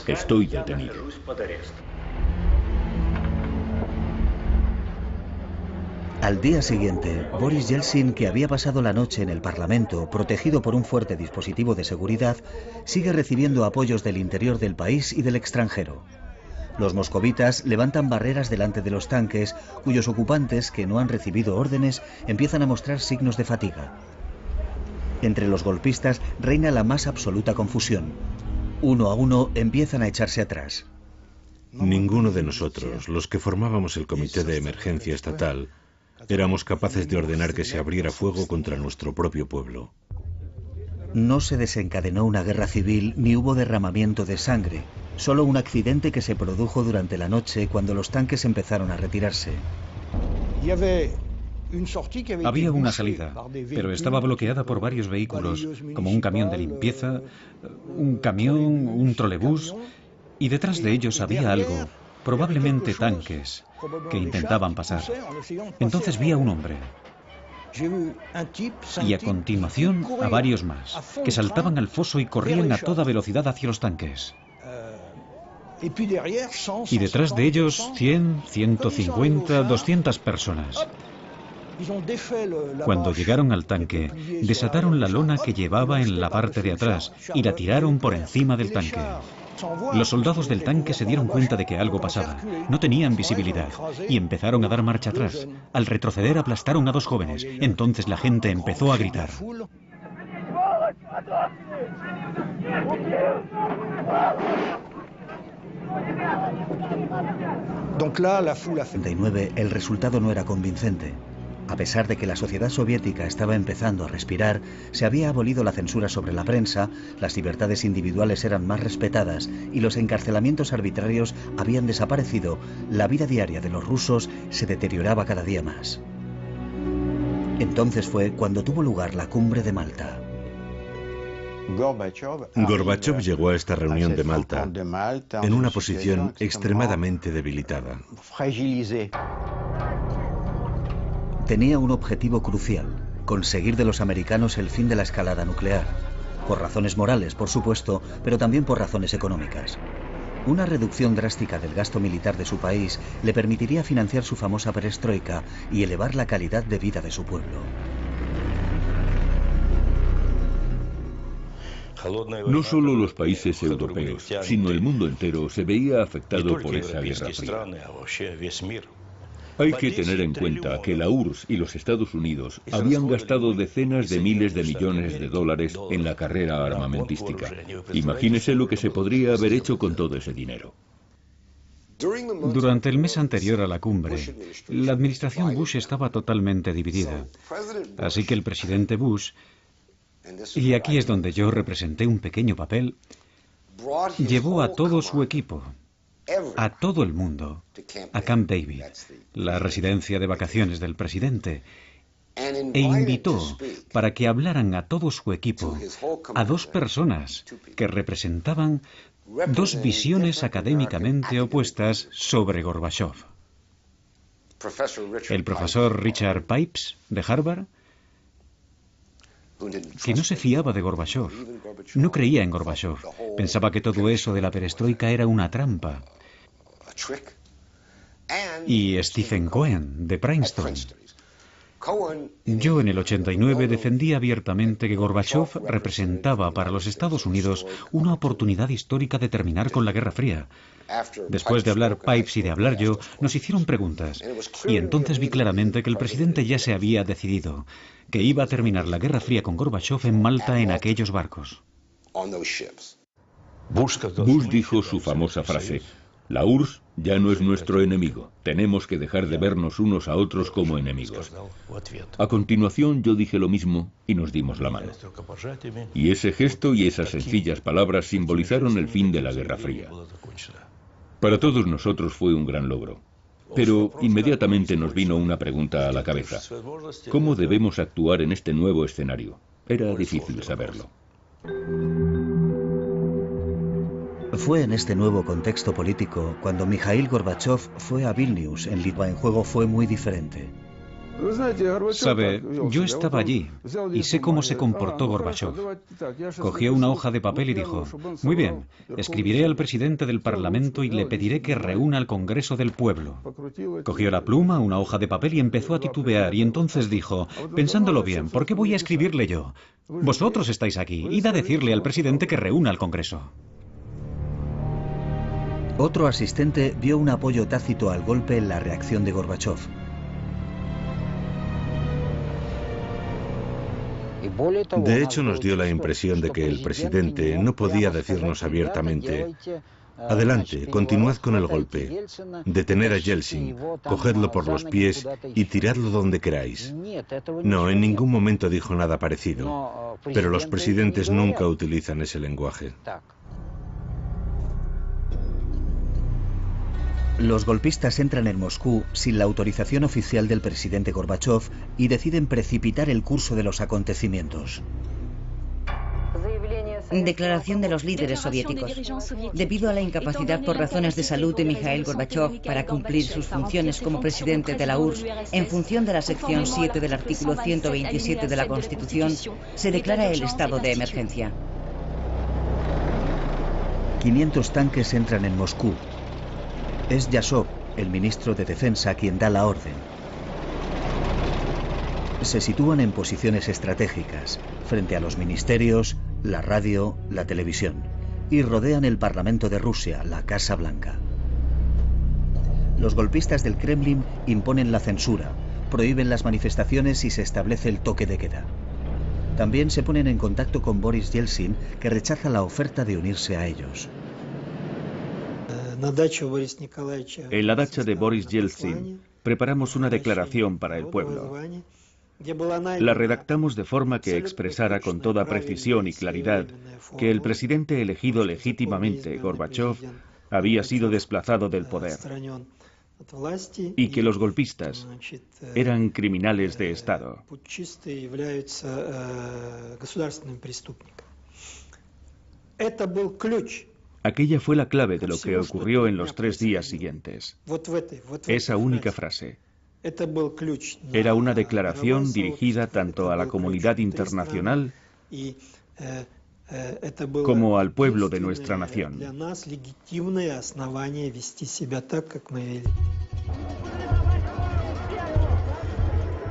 C: Estoy detenido.
A: Al día siguiente, Boris Yeltsin, que había pasado la noche en el Parlamento, protegido por un fuerte dispositivo de seguridad, sigue recibiendo apoyos del interior del país y del extranjero. Los moscovitas levantan barreras delante de los tanques, cuyos ocupantes, que no han recibido órdenes, empiezan a mostrar signos de fatiga. Entre los golpistas reina la más absoluta confusión. Uno a uno empiezan a echarse atrás.
D: Ninguno de nosotros, los que formábamos el Comité de Emergencia Estatal, éramos capaces de ordenar que se abriera fuego contra nuestro propio pueblo.
A: No se desencadenó una guerra civil ni hubo derramamiento de sangre, solo un accidente que se produjo durante la noche cuando los tanques empezaron a retirarse.
B: Había una salida, pero estaba bloqueada por varios vehículos, como un camión de limpieza, un camión, un trolebús, y detrás de ellos había algo, probablemente tanques, que intentaban pasar. Entonces vi a un hombre. Y a continuación a varios más, que saltaban al foso y corrían a toda velocidad hacia los tanques. Y detrás de ellos 100, 150, 200 personas. Cuando llegaron al tanque, desataron la lona que llevaba en la parte de atrás y la tiraron por encima del tanque. Los soldados del tanque se dieron cuenta de que algo pasaba. No tenían visibilidad y empezaron a dar marcha atrás. Al retroceder aplastaron a 2 jóvenes. Entonces la gente empezó a gritar.
A: El resultado no era convincente. A pesar de que la sociedad soviética estaba empezando a respirar, se había abolido la censura sobre la prensa, las libertades individuales eran más respetadas y los encarcelamientos arbitrarios habían desaparecido, la vida diaria de los rusos se deterioraba cada día más. Entonces fue cuando tuvo lugar la cumbre de Malta.
D: Gorbachov llegó a esta reunión de Malta en una posición extremadamente debilitada.
A: Tenía un objetivo crucial: conseguir de los americanos el fin de la escalada nuclear. Por razones morales, por supuesto, pero también por razones económicas. Una reducción drástica del gasto militar de su país le permitiría financiar su famosa perestroika y elevar la calidad de vida de su pueblo.
C: No solo los países europeos, sino el mundo entero se veía afectado por esa guerra fría. Hay que tener en cuenta que la URSS y los Estados Unidos habían gastado decenas de miles de millones de dólares en la carrera armamentística. Imagínese lo que se podría haber hecho con todo ese dinero.
B: Durante el mes anterior a la cumbre, la administración Bush estaba totalmente dividida. Así que el presidente Bush, y aquí es donde yo representé un pequeño papel, llevó a todo su equipo, a todo el mundo, a Camp David, la residencia de vacaciones del presidente, e invitó para que hablaran a todo su equipo, a 2 personas que representaban 2 visiones académicamente opuestas sobre Gorbachov. El profesor Richard Pipes, de Harvard, que no se fiaba de Gorbachov, no creía en Gorbachov, pensaba que todo eso de la perestroika era una trampa. Y Stephen Cohen, de Princeton. Yo en el 89 defendí abiertamente que Gorbachov representaba para los Estados Unidos una oportunidad histórica de terminar con la Guerra Fría. Después de hablar Pipes y de hablar yo, nos hicieron preguntas, y entonces vi claramente que el presidente ya se había decidido, que iba a terminar la Guerra Fría con Gorbachov en Malta en aquellos barcos.
C: Bush dijo su famosa frase: la URSS ya no es nuestro enemigo. Tenemos que dejar de vernos unos a otros como enemigos. A continuación yo dije lo mismo y nos dimos la mano. Y ese gesto y esas sencillas palabras simbolizaron el fin de la Guerra Fría. Para todos nosotros fue un gran logro. Pero inmediatamente nos vino una pregunta a la cabeza. ¿Cómo debemos actuar en este nuevo escenario? Era difícil saberlo.
A: Fue en este nuevo contexto político cuando Mikhail Gorbachov fue a Vilnius, en Lituania. En juego fue muy diferente.
B: Sabe, yo estaba allí y sé cómo se comportó Gorbachov. Cogió una hoja de papel y dijo: muy bien, escribiré al presidente del Parlamento y le pediré que reúna al Congreso del Pueblo. Cogió la pluma, una hoja de papel y empezó a titubear, y entonces dijo: pensándolo bien, ¿por qué voy a escribirle yo? Vosotros estáis aquí, id a decirle al presidente que reúna al Congreso.
A: Otro asistente vio un apoyo tácito al golpe en la reacción de Gorbachov.
D: De hecho, nos dio la impresión de que el presidente no podía decirnos abiertamente: adelante, continuad con el golpe, detener a Yeltsin, cogedlo por los pies y tiradlo donde queráis. No, en ningún momento dijo nada parecido, pero los presidentes nunca utilizan ese lenguaje.
A: Los golpistas entran en Moscú sin la autorización oficial del presidente Gorbachov y deciden precipitar el curso de los acontecimientos.
H: Declaración de los líderes soviéticos. Debido a la incapacidad por razones de salud de Mikhail Gorbachov para cumplir sus funciones como presidente de la URSS, en función de la sección 7 del artículo 127 de la Constitución, se declara el estado de emergencia.
A: 500 tanques entran en Moscú. Es Yasov, el ministro de Defensa, quien da la orden. Se sitúan en posiciones estratégicas, frente a los ministerios, la radio, la televisión, y rodean el Parlamento de Rusia, la Casa Blanca. Los golpistas del Kremlin imponen la censura, prohíben las manifestaciones y se establece el toque de queda. También se ponen en contacto con Boris Yeltsin, que rechaza la oferta de unirse a ellos.
E: En la dacha de Boris Yeltsin preparamos una declaración para el pueblo. La redactamos de forma que expresara con toda precisión y claridad que el presidente elegido legítimamente, Gorbachov, había sido desplazado del poder y que los golpistas eran criminales de Estado. Aquella fue la clave de lo que ocurrió en los 3 días siguientes. Esa única frase. Era una declaración dirigida tanto a la comunidad internacional como al pueblo de nuestra nación.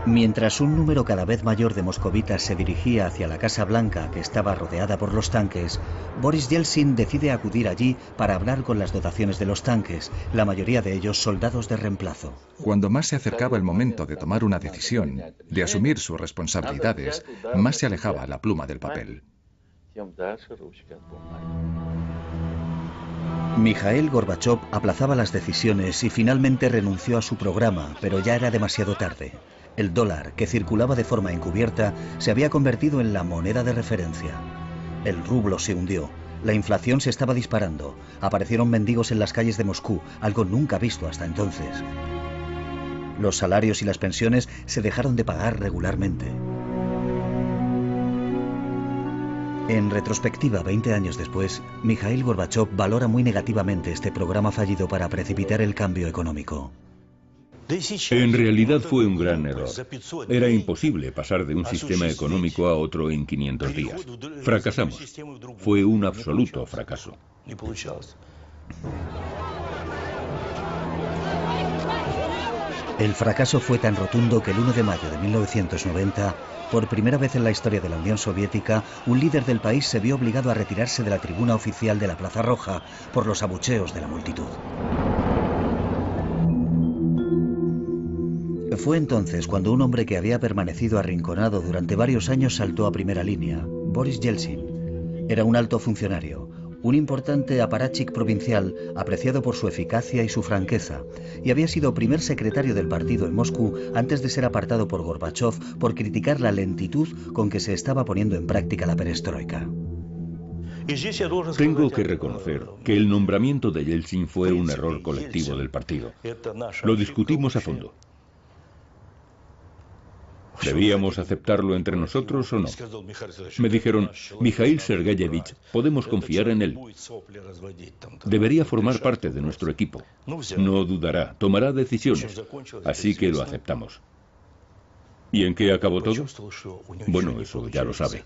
A: Mientras un número cada vez mayor de moscovitas se dirigía hacia la Casa Blanca, que estaba rodeada por los tanques, Boris Yeltsin decide acudir allí para hablar con las dotaciones de los tanques, la mayoría de ellos soldados de reemplazo.
G: Cuando más se acercaba el momento de tomar una decisión, de asumir sus responsabilidades, más se alejaba la pluma del papel.
A: Mikhail Gorbachov aplazaba las decisiones y finalmente renunció a su programa, pero ya era demasiado tarde. El dólar, que circulaba de forma encubierta, se había convertido en la moneda de referencia. El rublo se hundió, la inflación se estaba disparando, aparecieron mendigos en las calles de Moscú, algo nunca visto hasta entonces. Los salarios y las pensiones se dejaron de pagar regularmente. En retrospectiva, 20 años después, Mikhail Gorbachov valora muy negativamente este programa fallido para precipitar el cambio económico.
C: En realidad fue un gran error. Era imposible pasar de un sistema económico a otro en 500 días. Fracasamos. Fue un absoluto fracaso.
A: El fracaso fue tan rotundo que el 1 de mayo de 1990, por primera vez en la historia de la Unión Soviética, un líder del país se vio obligado a retirarse de la tribuna oficial de la Plaza Roja por los abucheos de la multitud. Fue entonces cuando un hombre que había permanecido arrinconado durante varios años saltó a primera línea, Boris Yeltsin. Era un alto funcionario, un importante apparatchik provincial apreciado por su eficacia y su franqueza, y había sido primer secretario del partido en Moscú antes de ser apartado por Gorbachov por criticar la lentitud con que se estaba poniendo en práctica la perestroika.
C: Tengo que reconocer que el nombramiento de Yeltsin fue un error colectivo del partido. Lo discutimos a fondo. ¿Debíamos aceptarlo entre nosotros o no? Me dijeron, Mikhail Sergeyevich, podemos confiar en él. Debería formar parte de nuestro equipo. No dudará, tomará decisiones. Así que lo aceptamos. ¿Y en qué acabó todo? Bueno, eso ya lo sabe.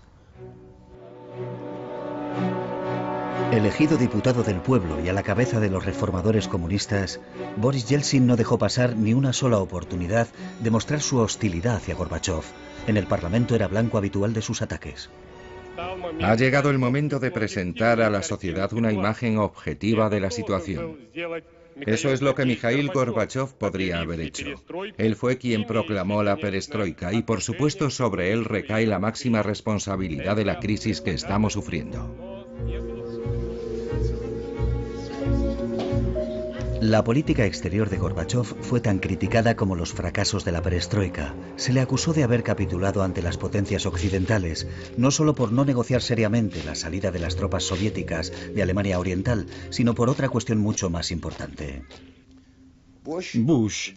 A: Elegido diputado del pueblo y a la cabeza de los reformadores comunistas, Boris Yeltsin no dejó pasar ni una sola oportunidad de mostrar su hostilidad hacia Gorbachov. En el Parlamento era blanco habitual de sus ataques.
F: Ha llegado el momento de presentar a la sociedad una imagen objetiva de la situación. Eso es lo que Mikhail Gorbachov podría haber hecho. Él fue quien proclamó la perestroika y por supuesto sobre él recae la máxima responsabilidad de la crisis que estamos sufriendo.
A: La política exterior de Gorbachov fue tan criticada como los fracasos de la perestroika. Se le acusó de haber capitulado ante las potencias occidentales, no solo por no negociar seriamente la salida de las tropas soviéticas de Alemania Oriental, sino por otra cuestión mucho más importante.
B: Bush